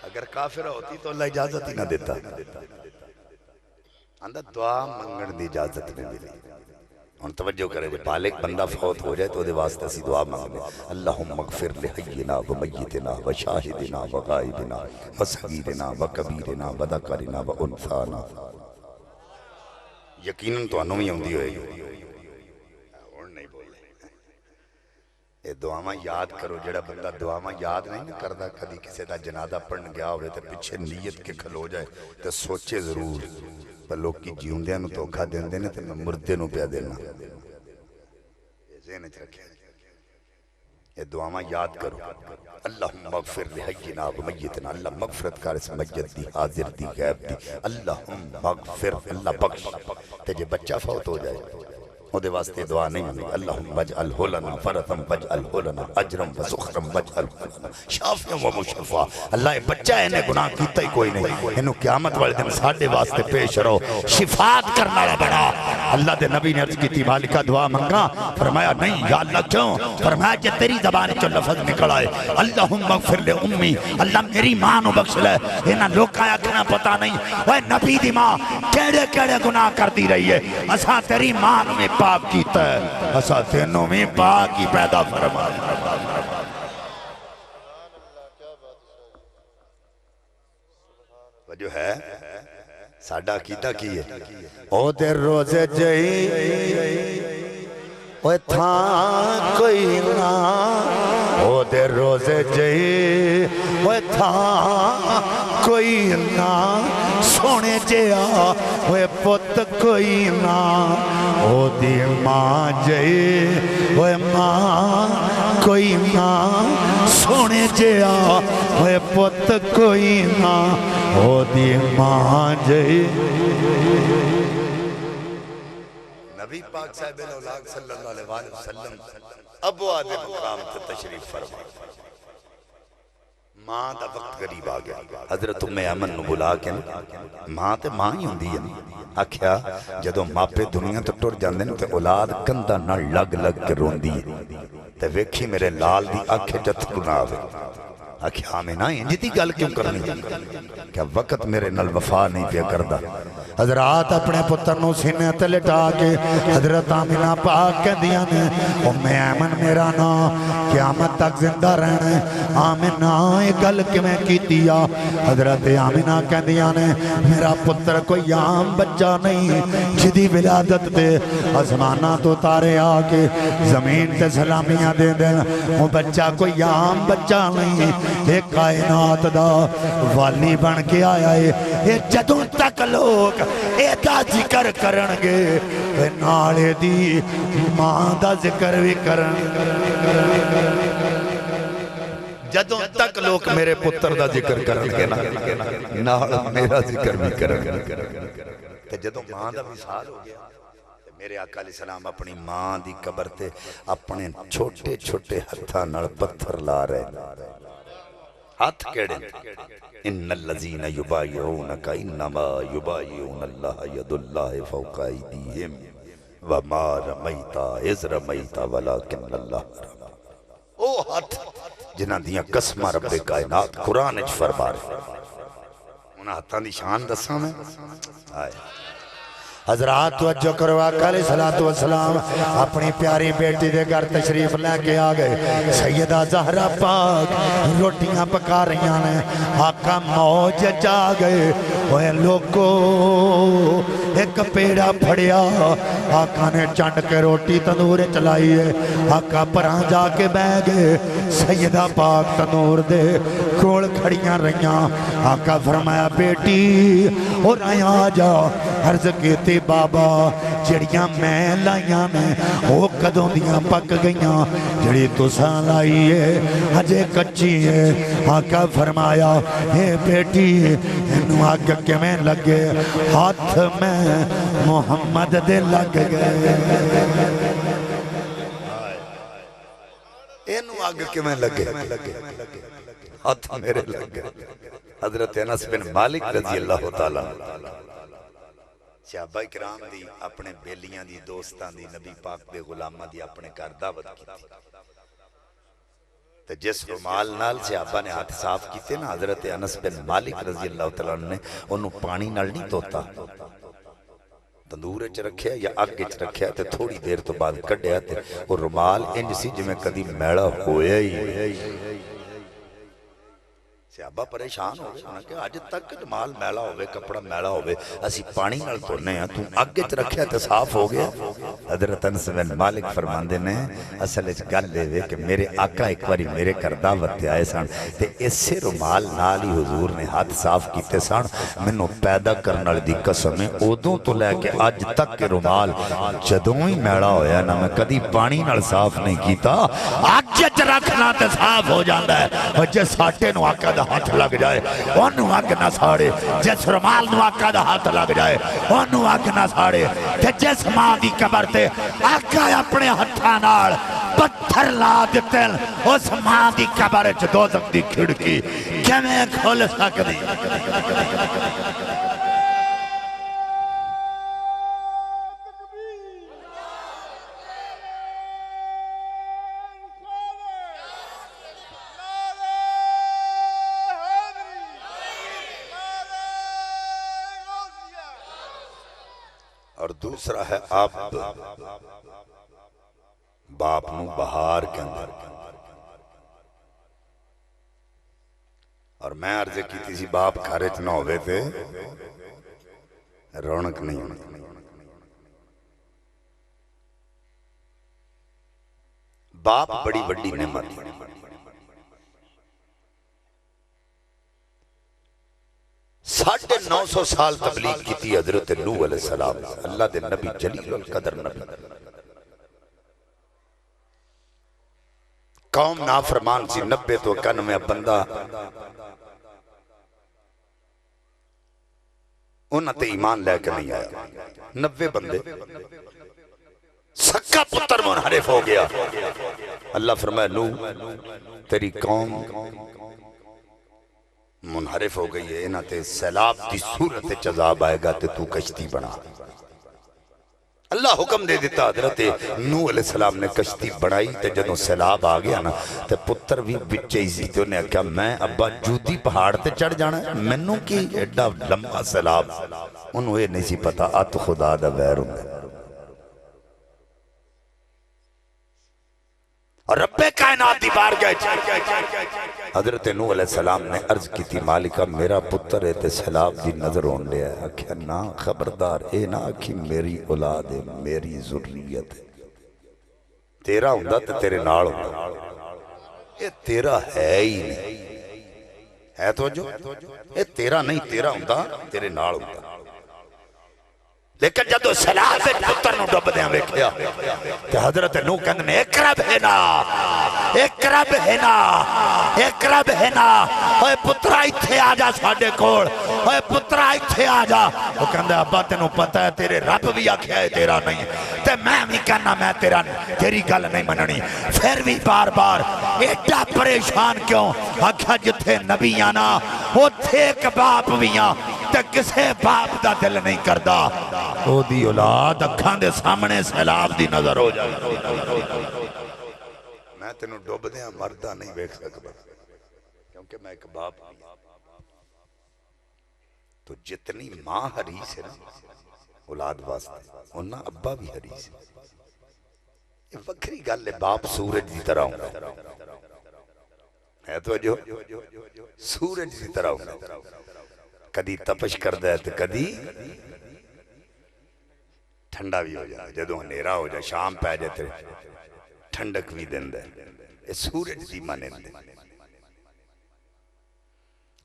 اگر کافرہ ہوتی تو اللہ اجازت ہی نہ دیتا اندر دعا منگن دی اجازت نہیں ملی ان توجہ کرے جب بالک بندہ فوت ہو جائے تو دے واسطہ سی دعا مانگنے اللہم اغفر لحینا و میتنا و شاہدنا و غائبنا و صغیرنا و کبیرنا و ذکرنا و انثانا یقیناً تو انہوں ہی ہوندی ہوئے اور نہیں بولے اے دعاواں یاد کرو جڑا بندہ دعاواں یاد نہیں کردہ کدی کسی دا جنازہ پڑھن گیا ہوئے تے پیچھے نیت کے کھلو جائے تے سوچے ضرور پر لوگ کی جیوندیاں نو توکھا دین دینے تے میں مردے نو پیا دینا یہ ذہن چ رکھے یہ دعاواں یاد کرو اللہم مغفر لحینا و میتنا اللہ مغفرت کر اس مجد دی حاضر دی غیب دی اللہم مغفر اللہ بخش تے جے بچہ فوت ہو جائے وہ دے واسطے دعا نہیں ہوئی اللہم بجعلہ لنا فرطم بجعلہ لنا اجرم و سخرم بجعلہ لنا شافیم و مشفا اللہ بچہ انہیں گناہ کیتا ہی کوئی نہیں انہوں قیامت والے دن ساڑھے واسطے پیش رہو شفاعت کرنا رہا بڑا اللہ دے نبی نے عرض کی تھی مالکہ دعا منگا فرمایا نہیں یا اللہ کیوں فرمایا جے تیری زبان چو لفظ نکل آئے اللہم مغفر لے امی اللہ میری ماں نو بخش لے انہاں لوگ آیا کنا پتا نہیں وہ نبی دی ماں کیڑے کیڑے گناہ کر دی رہی ہے اساں تیری ماں نو میں پاک کیتا ہے اسا تینوں میں پاک ہی پیدا فرما جو ہے ساڑھا کیتا کی ہے او دے روزے جئی او تھا کوئی نا او دے روزے جئی او تھا کوئی نا سونے جیا او پت کوئی نا او دی ماں جئی او ماں کوئی نا سونے جیا او پت کوئی نا او دی ماں جئی نبی پاک صاحب الاولاق صلی اللہ علیہ وسلم ابو آدھے مقام سے تشریف فرما ماں دا وقت قریب آ گیا حضرت ام ایمن نو بلا کے ماں تے ماں ہی ہوندی ہے آکھیا جدو ماپے دنیا تو ٹر جاندے تے اولاد کندہ نہ لگ لگ کے روندی ہے تے ویکھی میرے لال دی آنکھیں جتھرو نہ آوے آکھیا آمینہ انجتی گل کیوں کرنی کیا وقت میرے نل وفا نہیں پیا کردہ حضرات اپنے پتر نو سینے تے لٹا کے حضرت آمینہ پاک کہہ دیا نے ام ایمن میرا نا قیامت تک زندہ رہنے آمینہ ایک گل کے میں کی دیا حضرت آمینہ کہہ دیا نے میرا پتر کوئی عام بچہ نہیں جدی ولادت دے آسمانہ تو تارے آکے زمین تے سلامیاں دے دیں وہ بچہ کوئی عام بچہ نہیں ایک کائنات دا والی بن کے آیا ہے یہ جدوں تک لوگ ایدا ذکر کرنگے نالے دی ماں دا ذکر بھی جدوں تک لوگ میرے پتر دا ذکر کرنگے نال میرا ذکر بھی کرنگے جدوں ماں دا مثال ہو گیا میرے آقا علیہ السلام اپنی ماں دی قبر تے اپنے چھوٹے چھوٹے ہتھاں نال پتھر لا رہے ہاتھ کیڑے ان الذین یبایعونک انما یبایعون اللہ ید اللہ فوق ایدیہم وما رمیت اذ رمیت ولکن اللہ رمی او ہاتھ جنہاں دیاں قسماں رب کائنات قرآن اچ فرما رہے انہاں ہاتھاں دی شان دساں میں آئے حضرات توجہ کرو آقا علیہ السلام اپنی پیاری بیٹی دے گھر تشریف لے کے آگئے سیدہ زہرہ پاک روٹیاں پکا رہی نے آقا موج جا گئے اوہ لوگو ایک پیڑا پھڑیا آقا نے چانڈ کے روٹی تندور چلائی ہے آقا پران جا کے بہ گئے سیدہ پاک تندور دے کھول کھڑیاں رہیاں آقا فرمایا بیٹی اور آیا جا عرض کیتی بابا جڑیاں میں لائیاں نے وہ قدوں دیاں پک گئیاں جڑی تو ساں لائی ہے ہجے کچی ہے آقا فرمایا اے بیٹی انہوں آگ کے میں لگے ہاتھ میں محمد دے لگ گئے انہوں آگ کے میں لگے ہاتھ میرے لگ گئے حضرت انس بن مالک رضی اللہ تعالیٰ صحابہ کرام دی اپنے بیلیاں دی دوستان دی نبی پاک دے غلامہ دی اپنے کار دعوت کی تھی تو جس رومال نال صحابہ نے ہاتھ صاف کیتے نا حضرت انس بن مالک رضی اللہ تعالیٰ نے انہوں پانی نال نہیں توتا تندور چ رکھیا یا آگ چ رکھیا تے تھوڑی دیر تو بعد کڈیا تے وہ رومال انج سی جی میں کدی میڑا ہویا ہی صحابہ پریشان ہو گئے کہ آج تک مال میلا ہوئے کپڑا میلا ہوئے اسی پانی نال توڑنے ہیں تو آگے رکھیا تے صاف ہو گیا حضرت انس بن مالک فرماندے نے اصل اچ گل لے وے کہ میرے آقا ایک باری میرے کر دعوت تے آئے سن تے اسے رومال نال ہی حضور نے ہاتھ صاف کیتے سن مینوں پیدا کرن والی دی قسم ہے اودوں تو لے کے اج تک کے رومال جدوں ہی میلا ہویا نا میں کدی پانی نال صاف نہیں کیتا آگے رکھنا تے صاف ہو جاندا ہے اور جے ساٹے نو آقا دا ہاتھ لگ جائے انہوں آگ نہ ساڑے جس رمال نو آقا دا ہاتھ لگ جائے انہوں آگ نہ ساڑے کہ جس ماں دی قبر تے آقا اپنے ہتھاں نال پتھر لا دیتے اس ماں دی قبر چ دوزخ دی کھڑکی کیویں کھول سکدی اور دوسرا ہے آپ باپ نو بہار کے اندر اور میں عرض کی تھی باپ کھارج نہ ہوئے تھے رونق نہیں ہوئی باپ بڑی بڑی نعمت 950 سال تبلیغ کی تھی حضرت نوح علیہ السلام اللہ دے نبی جلیل القدر نبی قوم نافرمان سی 90 تو 91 بندہ انہاں تے ایمان لے کے نہیں آیا 90 بندے سکا پتر منحرف ہو گیا اللہ فرمائے نوح تیری قوم منحرف ہو گئی ہے انہاں تے سیلاب دی صورت عذاب آئے گا تے تو کشتی بنا اللہ حکم دے دیتا حضرت نوح علیہ السلام نے کشتی بڑھائی تے جنہوں سیلاب آ گیا نا تے پتر بھی بچے ہی سی تے انہیں کہا میں ابا جودی پہاڑ تے چڑھ جانا ہے منوں کی ایڈا لمبا سیلاب انہوں یہ نہیں سی پتا آت خدا دا غیر ہوں اور رب کائنات دی بار گئے حضرت نوح علیہ السلام نے عرض کی تھی مالکہ میرا پتر ہے تے سیلاب دی نظر ہون لیا ہے اکھیا نا خبردار اے نا اکھی میری اولاد ہے میری ذریت ہے تیرا ہوندہ تے تیرے نال ہوندہ اے تیرا ہے ہی نہیں ہے تو جو اے تیرا نہیں تیرا ہوندہ تیرے نال ہوندہ لیکن جدو سیلاب وچ پتر نو ڈبدیاں ویکھیا تے حضرت نوح کہندے نے اقرب ہنا اقرب ہنا اقرب ہنا، اوے پترا ایتھے آ جا ساڈے کول، اوے پترا ایتھے آ جا۔ وہ کہندا ابا تینوں پتہ ہے تیرے رب بھی آکھیا ہے تیرا نہیں، تے میں بھی کہنا میں تیری گل نہیں مننی۔ پھر بھی بار بار ایڈا پریشان کیوں؟ آکھیا جتھے نبی آنا اوتھے ایک باپ بھی آ، تے کسے باپ دا دل نہیں کردا او دی اولاد اکھاں دے سامنے سیلاب دی نظر ہو جائے۔ میں تینوں ڈوب دیاں مردہ نہیں بیک سکتا کیونکہ میں ایک باپ ہوں۔ تو جتنی ماں حریص ہے اولاد واسطے انہاں ابا بھی حریص ہے۔ یہ وکری گل ہے، باپ سورج دی طرح ہوں ہے تو جو سورج دی طرح ہوں، کدی تپش کردہ ہے تو کدی ٹھنڈا بھی ہو جائے، جدو اندھیرا ہو جائے شام پہ جاتے ٹھنڈک بھی دیندہ ہے۔ یہ سورج دی مانندے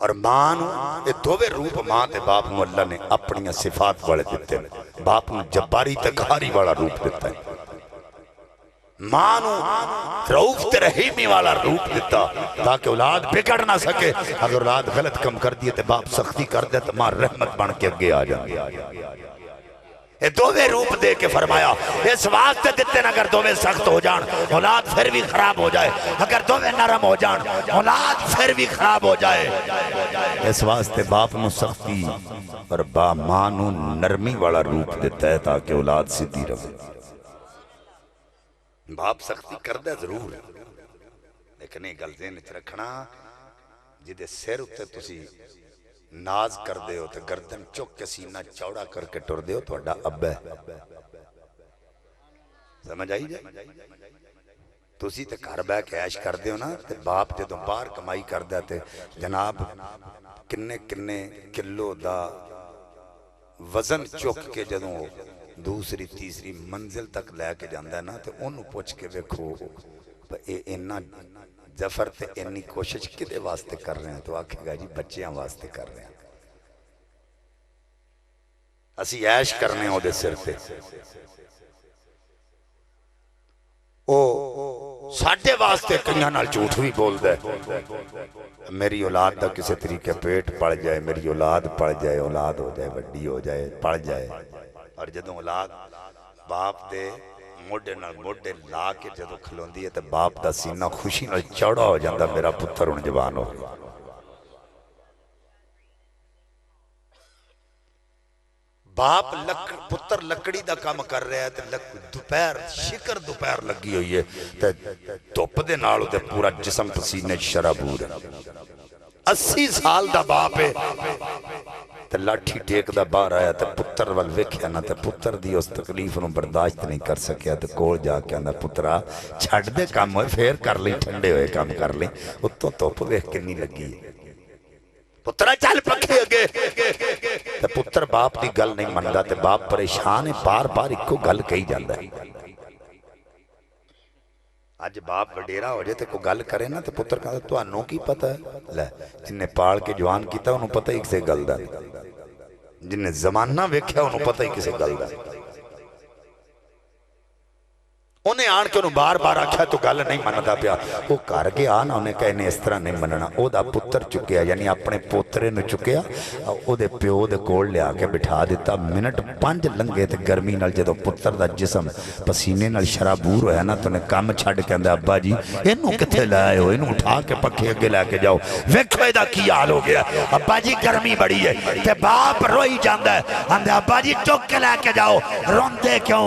اور ماں نو یہ دووے روپ ماں تے باپ نو اللہ نے اپنی صفات والے دیتے ہیں۔ باپ نو جباری تے قہاری والا روپ دیتا ہے، ماں نو رؤوف تے رحیمی والا روپ دیتا تاکہ اولاد بگڑ نہ سکے۔ اگر اولاد غلط کم کر دیے تے باپ سختی کر دے تو ماں رحمت بن کے اگے آ جائے۔ یہ دووے روپ دے کے فرمایا اس واسطے دیتے ہیں اگر دووے سخت ہو جان اولاد پھر بھی خراب ہو جائے، اگر دووے نرم ہو جان اولاد پھر بھی خراب ہو جائے۔ اس واسطے باپ نو سختی اور ماں نو نرمی والا روپ دیتا ہے تاکہ اولاد سیدھی رہے۔ باپ سختی کردہ ضرور ہے لیکن ایک گل ذہن وچ رکھنا جدے سر اتے تسی ناز کر دے ہو تو گردن چک کے سینہ چوڑا کر کے ٹر دے ہو تو اڈا اب ہے، سمجھ آئی جائے؟ تسی تے گھر بے کے عیش کر دے ہو نا تے باپ جدوں باہر کمائی کر دے تے جناب کنے کنے کلو دا وزن چک کے جدوں دوسری تیسری منزل تک لے کے جاندہ ہے نا تے انہوں پوچھ کے ویکھو اینا ظفر تے اینی کوشش کدے واسطے کر رہے ہیں تو آکھے گا جی بچیاں واسطے کر رہے ہیں، اسی عیش کرنے ہیں دے سر تے۔ او ساڑھے واسطے کنیاں نال جھوٹ بھی بول دے، میری اولاد دا کسے طریقے پیٹ پڑ جائے، میری اولاد پڑ جائے، اولاد ہو جائے وڈی ہو جائے پڑ جائے، اور جدوں اولاد باپ دے موڑے نال موڑے لا کے جدوں کھلوندی ہے تو باپ دا سینہ خوشی نال چوڑا ہو جاندہ میرا پتر ان جوان ہو۔ باپ پتر لکڑی دا کام کر رہا ہے تو دوپہر شکر دوپہر لگی ہوئی ہے تو دھوپ دے نال تے پورا جسم پسینے شرابور ہے۔ 80 سال دا باپ ہے تے لاٹھی ٹیک دا باہر آیا تے پتر وال ویکھیا نا تے پتر دی اس تکلیف نو برداشت نہیں کر سکیا تے کول جا کے آندا پترا چھڑ دے کام ہوئے پھر کر لیں ٹھنڈے ہوئے کام کر لیں، اتوں دھوپ ویکھ کے نہیں لگی پترا چل پکھے اگے تے پتر باپ دی گل نہیں مندا تے باپ پریشان ہے بار بار ایک کو گل کہی جاندہ ہے۔ آج باپ وڈیرا ہو جائے تے کو گل کرے نا تے پتر کہا تو انہوں کی پتہ ہے لے جن نے پاڑ کے جوان کیتا انہوں پتہ ہی کسے گل دا، جن نے زمانہ ویکھیا انہوں پتہ ہی کسے گل دا، انہیں آن کے انہوں بار بار آکھا تو گل نہیں مندا پیا، وہ کر کے آنا انہیں کہے انہیں اس طرح نہیں مننا، او دا پتر چکیا یعنی اپنے پوترے نے چکیا او دے پیو دے کول لے آکے بٹھا دیتا، منٹ 5 لنگے تے گرمی نال جدو پتر دا جسم پسینے نال شرابور ہویا نا تو انہیں کام چھڑ کے اندھا ابا جی انہوں کتھے لائے ہو انہوں اٹھا کے پکھے اگے لے کے جاؤ، ویکھو دا کی حال ہو گیا ابا جی گرمی بڑی ہے تے باپ روئی جاندہ ہے اندھا ابا جی چک کے لے کے جاؤ روندے کیوں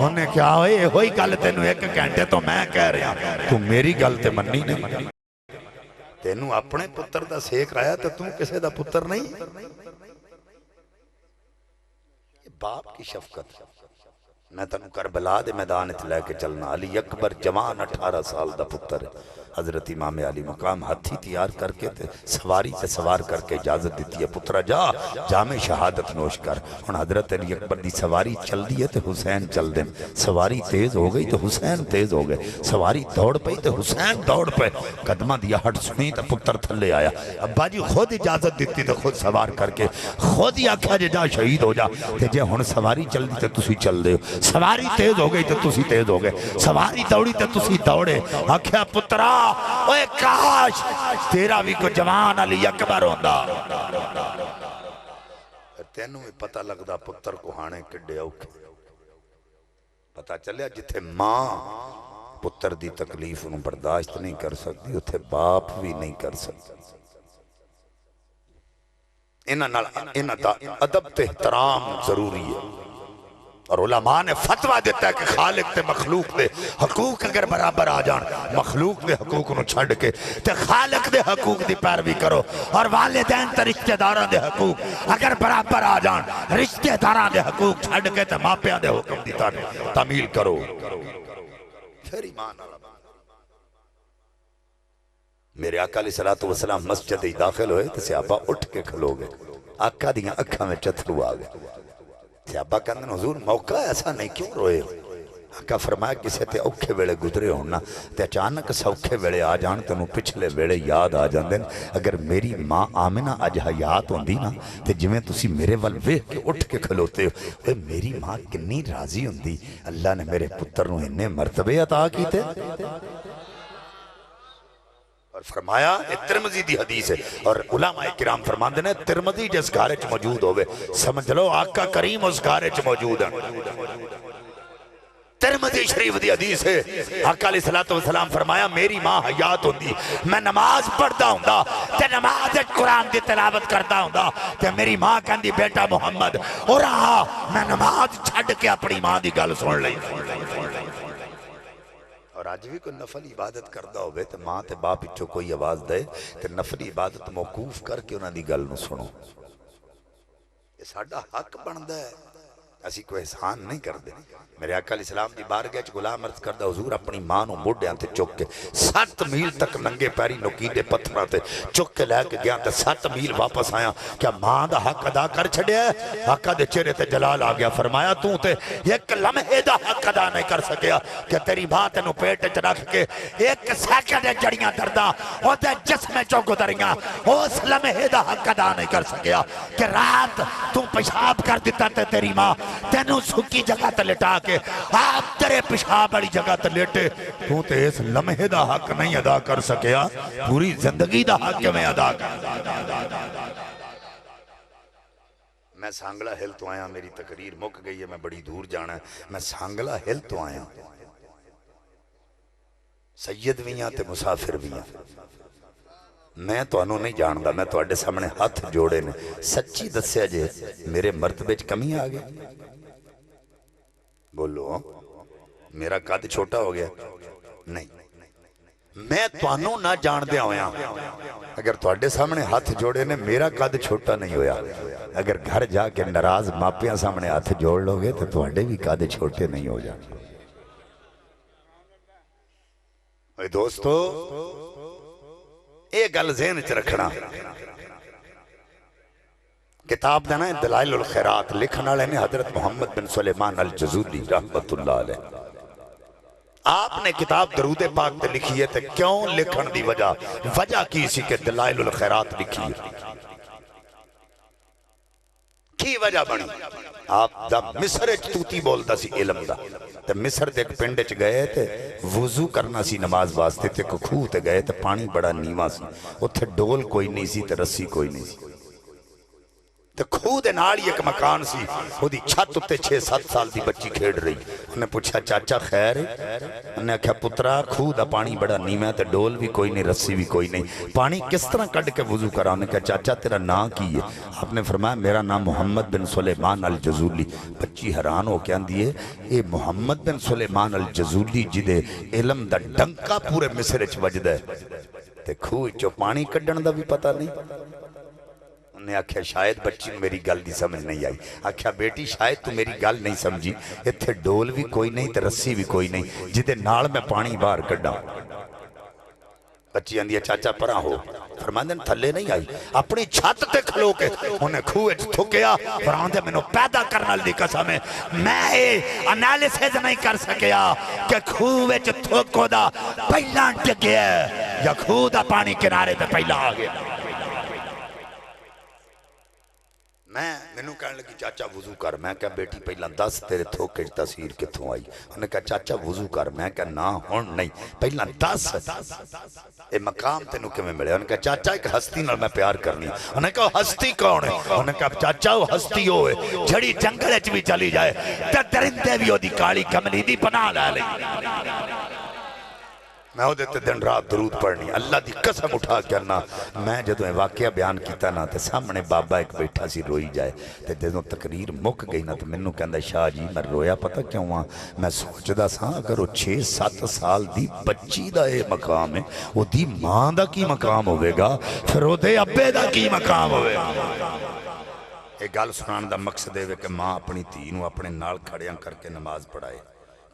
انہیں کیا ہوئی گل تینوں ایک گھنٹے تو میں کہہ رہا تو میری گل تے مننی نہیں مننی تینوں اپنے پتر دا سیک رہا تو تم کسے دا پتر نہیں۔ یہ باپ کی شفقت میں تنوں کربلا دے میدان تے لے کے چلنا، علی اکبر جوان 18 سال دا پتر ہے، حضرت امام علی مقام ہاتھی تیار کر کے تے سواری تے سوار کر کے اجازت دیتی ہے پترا جا جامع شہادت نوش کر. ہن حضرت علی اکبر دی سواری چل دی ہے تے حسین چل دیں. سواری تیز ہو گئی تے حسین تیز ہو گئے. سواری دوڑ پئی تے حسین دوڑ پئے. قدمہ دیا ہٹ سنی تے پتر تھلے آیا. ابا جی خود اجازت دیتی تے خود سوار کر کے خود ہی آکھا جے جا شہید ہو جا. تے جے ہن سواری چل دی تے تسی چل دے ہو. سواری تیز ہو گئی تے تسی تیز ہو گئے. سواری دوڑی تے تسی دوڑے. آکھیا پترا اوے کاش تیرا بھی کو جوان علی اکبر ہوندا. تینوں میں پتہ لگدا پتر کو ہانے کڈے اوکھے. پتہ چلیا جتھے ماں پتر دی تکلیف انہوں برداشت نہیں کر سکتی اتھے باپ بھی نہیں کر سکتی. انہاں دا ادب تے احترام ضروری ہے. اور علماء نے فتوہ دیتا ہے کہ خالق تے مخلوق دے حقوق اگر برابر آ جان مخلوق دے حقوق نو چھڑ کے تے خالق دے حقوق دی پیروی کرو. اور والدین تے رشتہ داراں دے حقوق اگر برابر آ جان رشتہ داراں دے حقوق چھڑ کے تے ماپیاں دے حکم دی تعمیل کرو. پھر ایمان میرے آقا علیہ السلام مسجد ہی داخل ہوئے تو صحابہ اٹھ کے کھلو گئے. آقا دیاں اکھاں میں چترو آ گئے. صحابہ کہندے حضور موقع ایسا نہیں کیوں روئے ہو. آقا فرمایا کسے تے اوکھے ویلے گزرے ہونا تے اچانک سوکھے ویلے آ جان تنوں پچھلے ویلے یاد آ جاندے. اگر میری ماں آمنہ اج حیات ہوندی نا تے جویں تسی میرے ول ویکھ کے اٹھ کے کھلوتے ہو اے میری ماں کنی راضی ہوندی. اللہ نے میرے پتر نوں اتنے مرتبے عطا کیتے. اور فرمایا ترمذی دی حدیث ہے اور علماء کرام فرماندے نے ترمذی جس گھر وچ موجود ہوئے سمجھ لو آقا کریم اس گھر وچ موجود ہیں. ترمذی شریف دی حدیث ہے آقا علیہ السلام فرمایا میری ماں حیات ہوندی میں نماز پڑھدا ہوندا تے نماز وچ قرآن دی تلاوت کردا ہوندا تے میری ماں کہندی بیٹا محمد اور میں نماز چھڈ کے اپنی ماں دی گل سن لئی. اور آج بھی کوئی نفل عبادت کردہ ہوئے تو ماں تے باپ اچھو کوئی آواز دے تو نفل عبادت موقوف کر کے انہاں دی گل نو سنو. یہ ساڑھا حق بندہ ہے اسی کوئی احسان نہیں کر دے. میرے آقا علیہ السلام دی بارگاہ وچ غلام عرض کردہ حضور اپنی ماں نو موڈیاں تے چک کے 7 میل تک ننگے پیری نوکیدے پتھراں تے چک کے لے کے گیا تے 7 میل واپس آیا. کیا ماں دا حق ادا کر چھڑیا ہے؟ آقا دے چہرے تے جلال آ گیا. فرمایا تو تے ایک لمحے دا حق ادا نہیں کر سکیا کہ تیری ماں تینوں پیٹ وچ رکھ کے ایک سیکنڈ جڑیاں درداں او تے جسم چوں گزریاں اس لمحے دا حق ادا نہیں کر سکیا کہ رات تو پیشاب کر دیتا تے تیری ماں تینوں سکی جگہ تے لٹا کے آپ تیرے پیشاب بڑی جگہ تے لیٹے تو تے اس لمحے دا حق نہیں ادا کر سکیا پوری زندگی دا حق میں ادا کر. میں سانگلہ ہل تو آیا میری تقریر مک گئی ہے میں بڑی دور جانا ہے. میں سانگلہ ہل تو آیا سید بھی ہیں تے مسافر بھی ہیں. میں تو انہوں نہیں جاندہ میں تو اڈے سامنے ہاتھ جوڑے نے سچی دسیا جے میرے مرتبے کمی آ گئے. بولو میرا قد چھوٹا ہو گیا نہیں. میں تو انہوں نہ جان دیا ہویا اگر تو اڈے سامنے ہاتھ جوڑے نے میرا قد چھوٹا نہیں ہویا. اگر گھر جا کے ناراض ماپیاں سامنے ہاتھ جوڑ لو گے تو اڈے بھی قد چھوٹے نہیں ہو جائیں. اے دوستو ایک گل ذہن چ رکھنا. کتاب دینا ہے دلائل الخیرات لکھنا لینے حضرت محمد بن سلیمان الجزولی رحمت اللہ علیہ. آپ نے کتاب درود پاک تے لکھی ہے تے کیوں لکھن دی وجہ کی سی کہ دلائل الخیرات لکھی ہے کی وجہ بنی. آپ دا مصر اچ توتی بولتا سی علم دا تے مصر دے ایک پنڈ اچ گئے تے وضو کرنا سی نماز واسطے تے ایک کھوہ تے گئے تے پانی بڑا نیواں سی اتھے ڈول کوئی نہیں سی تے رسی کوئی نہیں سی تے کھوہ دے نال ایک مکان سی وہ دی چھت اتے 6-7 سال دی بچی کھیڑ رہی. انہیں پوچھا چاچا خیر ہے؟ انہیں کہا پترا کھوہ دا پانی بڑا نیمہ تے ڈول بھی کوئی نہیں رسی بھی کوئی نہیں پانی کس طرح کڑ کے وضو کرا. انہیں کہا چاچا تیرا نام کی ہے؟ آپ نے فرمایا میرا نام محمد بن سلیمان الجزولی. بچی حیران ہو کیا دیئے اے محمد بن سلیمان الجزولی جدے علم دا ڈنکا پورے مصر اچ وجد ہے تے کھوہ چو پانی کڈن دا بھی پتہ نہیں. انہیں آکھیا شاید بچی میری گل دی سمجھ نہیں آئی. آکھیا بیٹی شاید تو میری گل نہیں سمجھی اتھے ڈول بھی کوئی نہیں تے رسی بھی کوئی نہیں جدے نال میں پانی باہر کڈا. بچی آندی ہے چاچا پرا ہو، فرماندے تھلے نہیں آئی، اپنی چھت تے کھلو کے انہیں کھوئے تھکیا، فرماندے میں نے پیدا کرنا لی قسم ہے، میں انالیسز نہیں کر سکیا کہ کھوئے تھکو دا پہلا ڈگیا یا کھو دا پانی کنارے تے پہلا آگیا۔ میں نے کہنے لگی چاچا وضو کر، میں کہا بیٹی پہلا دس تیرے تھوکے تاثیر کتھوں آئی، انہوں نے کہا چاچا وضو کر، میں کہا نا ہون نہیں، پہلا دس اے مقام تینوں کے میں ملے، انہوں نے کہا چاچا ایک ہستی نال میں پیار کرنی، انہوں نے کہا ہستی کون ہے، انہوں نے کہا چاچا وہ ہستی ہوئے جھڑی جنگلے چ بھی چلی جائے تے درندے بھی ہو دی کالی کملی دی پناہ لے لے۔ میں ہو دیتے دن رات درود پڑھنی، اللہ دی قسم اٹھا کرنا، میں جدو واقعہ بیان کیتا نا تے سامنے بابا ایک بیٹھا سی روئی جائے تے جدو تقریر مک گئی نا تو منو کہندہ شاہ جی میں رویا پتہ کیوں ہاں، میں سوچ دا سا اگر وہ 6-7 سال دی بچی دا اے مقام ہے وہ دی ماں دا کی مقام ہوئے گا، پھر وہ دے ابے دا کی مقام ہوئے گا۔ ایک گال سنان دا مقصد ہے کہ ماں اپنی تینوں اپنے نال کھڑیاں کر کے نماز پڑھائے،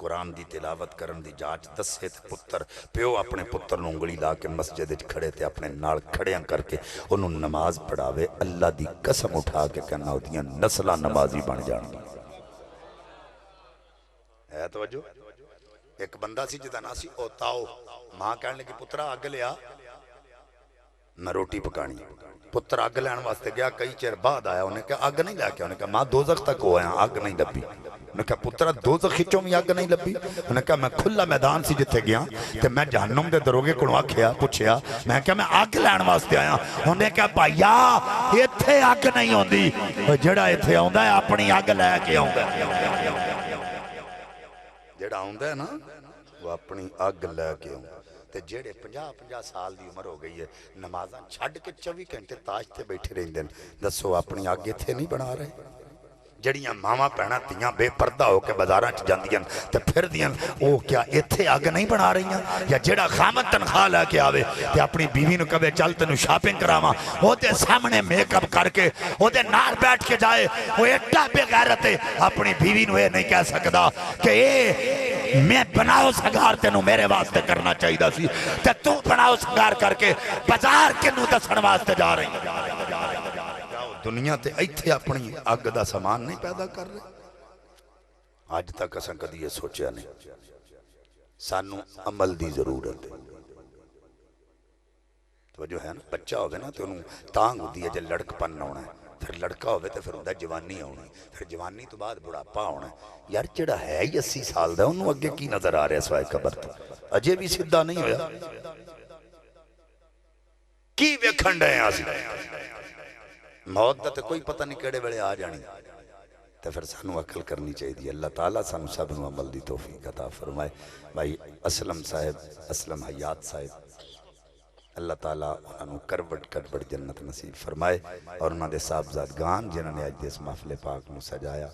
قرآن دی تلاوت کرن دی جاچ دسے تے پتر پیو اپنے پتر نوں انگلی لا کے مسجد کھڑے تے اپنے نال کھڑیاں کر کے انہوں نماز پڑھاوے، اللہ دی قسم اٹھا کے کہنا ہوتیاں نسلہ نمازی بن جان گی۔ ہے توجہ؟ ایک بندہ سی جدا نا سی اوتاؤ، ماں کہنے لگی پترہ آگ لیا میں روٹی پکانی، پتر آگ لین واسطے گیا، کئی چیر بعد آیا، انہیں کہا آگ نہیں لیا کیا، انہیں کہا ماں دوزخ تک ہو آیا آگ نہیں لبی، انہیں کہا پترہ دوزخ ہچوں میں آگ نہیں لبی، انہیں کہا میں کھلا میدان سی جتے گیا تے میں جہنم دے دروگے کنوا کھیا پوچھیا، میں کہا میں آگ لین واسطے آیا، انہیں کہا بھائیا یہ تھے آگ نہیں ہوں دی، جڑا یہ تھے ہوں دا ہے اپنی آگ لے کے ہوں دا، جڑا ہوں دا ہے نا وہ اپنی آگ لے کے ہوں دا، تے جیڑے 50 سال دی عمر ہو گئی ہے نمازاں چھڑ کے 24 گھنٹے تاج تے بیٹھے رہیں دن، دسو اپنی آگے تھے نہیں بنا رہے، جڑیاں ماما پہنا تیاں بے پردہ ہو کے بازاراں چ جاندیاں تے پھر دیاں او کیا ایتھے آگ نہیں بنا رہی ہیں، یا جڑا خامد تنخواہ لے کے آوے تے اپنی بیوی نو کبے چل تینوں شاپنگ کراواں، او دے سامنے میک اپ کر کے او دے نال بیٹھ کے جائے، وہ ایڈا بے غیرت ہے اپنی بیوی نو یہ نہیں کہہ سکدا کہ اے میں بناؤ سنگار تینوں میرے واسطے کرنا چاہیے سی تے تو بناؤ سنگار کر کے بازار کنوں دسن واسطے جا رہی ہیں۔ دنیا تے ایتھے اپنی آگ دا سامان نہیں پیدا کر رہے، آج تک اساں کدی یہ سوچیا نہیں، سانو عمل دی ضرورت ہے، تو جو ہے نا بچہ ہوگا نا تو انہوں تانگ ہوتی ہے جب لڑک پن ہونا ہے، پھر لڑکا ہوئے تو پھر ہوندہ جوانی ہونا ہے، پھر جوانی تو بعد بڑھاپا ہونا ہے، یار چڑا ہے 80 سال دا انہوں اگے کی نظر آ رہے ہیں سوائے قبر تو اجے بھی سدھا نہیں ہویا کی ویکھن رہے ہیں آسی موت دا تے کوئی پتہ نہیں کیڑے بڑے آ جانی، تو پھر سانو عقل کرنی چاہیے، اللہ تعالیٰ سانو سب نو عمل دی توفیق عطا فرمائے۔ بھائی اسلم صاحب، اسلم حیات صاحب، اللہ تعالیٰ انہوں کروٹ جنت نصیب فرمائے، اور انہوں نے صاحبزادگان جنہوں نے آج اس محفل پاک نو سجایا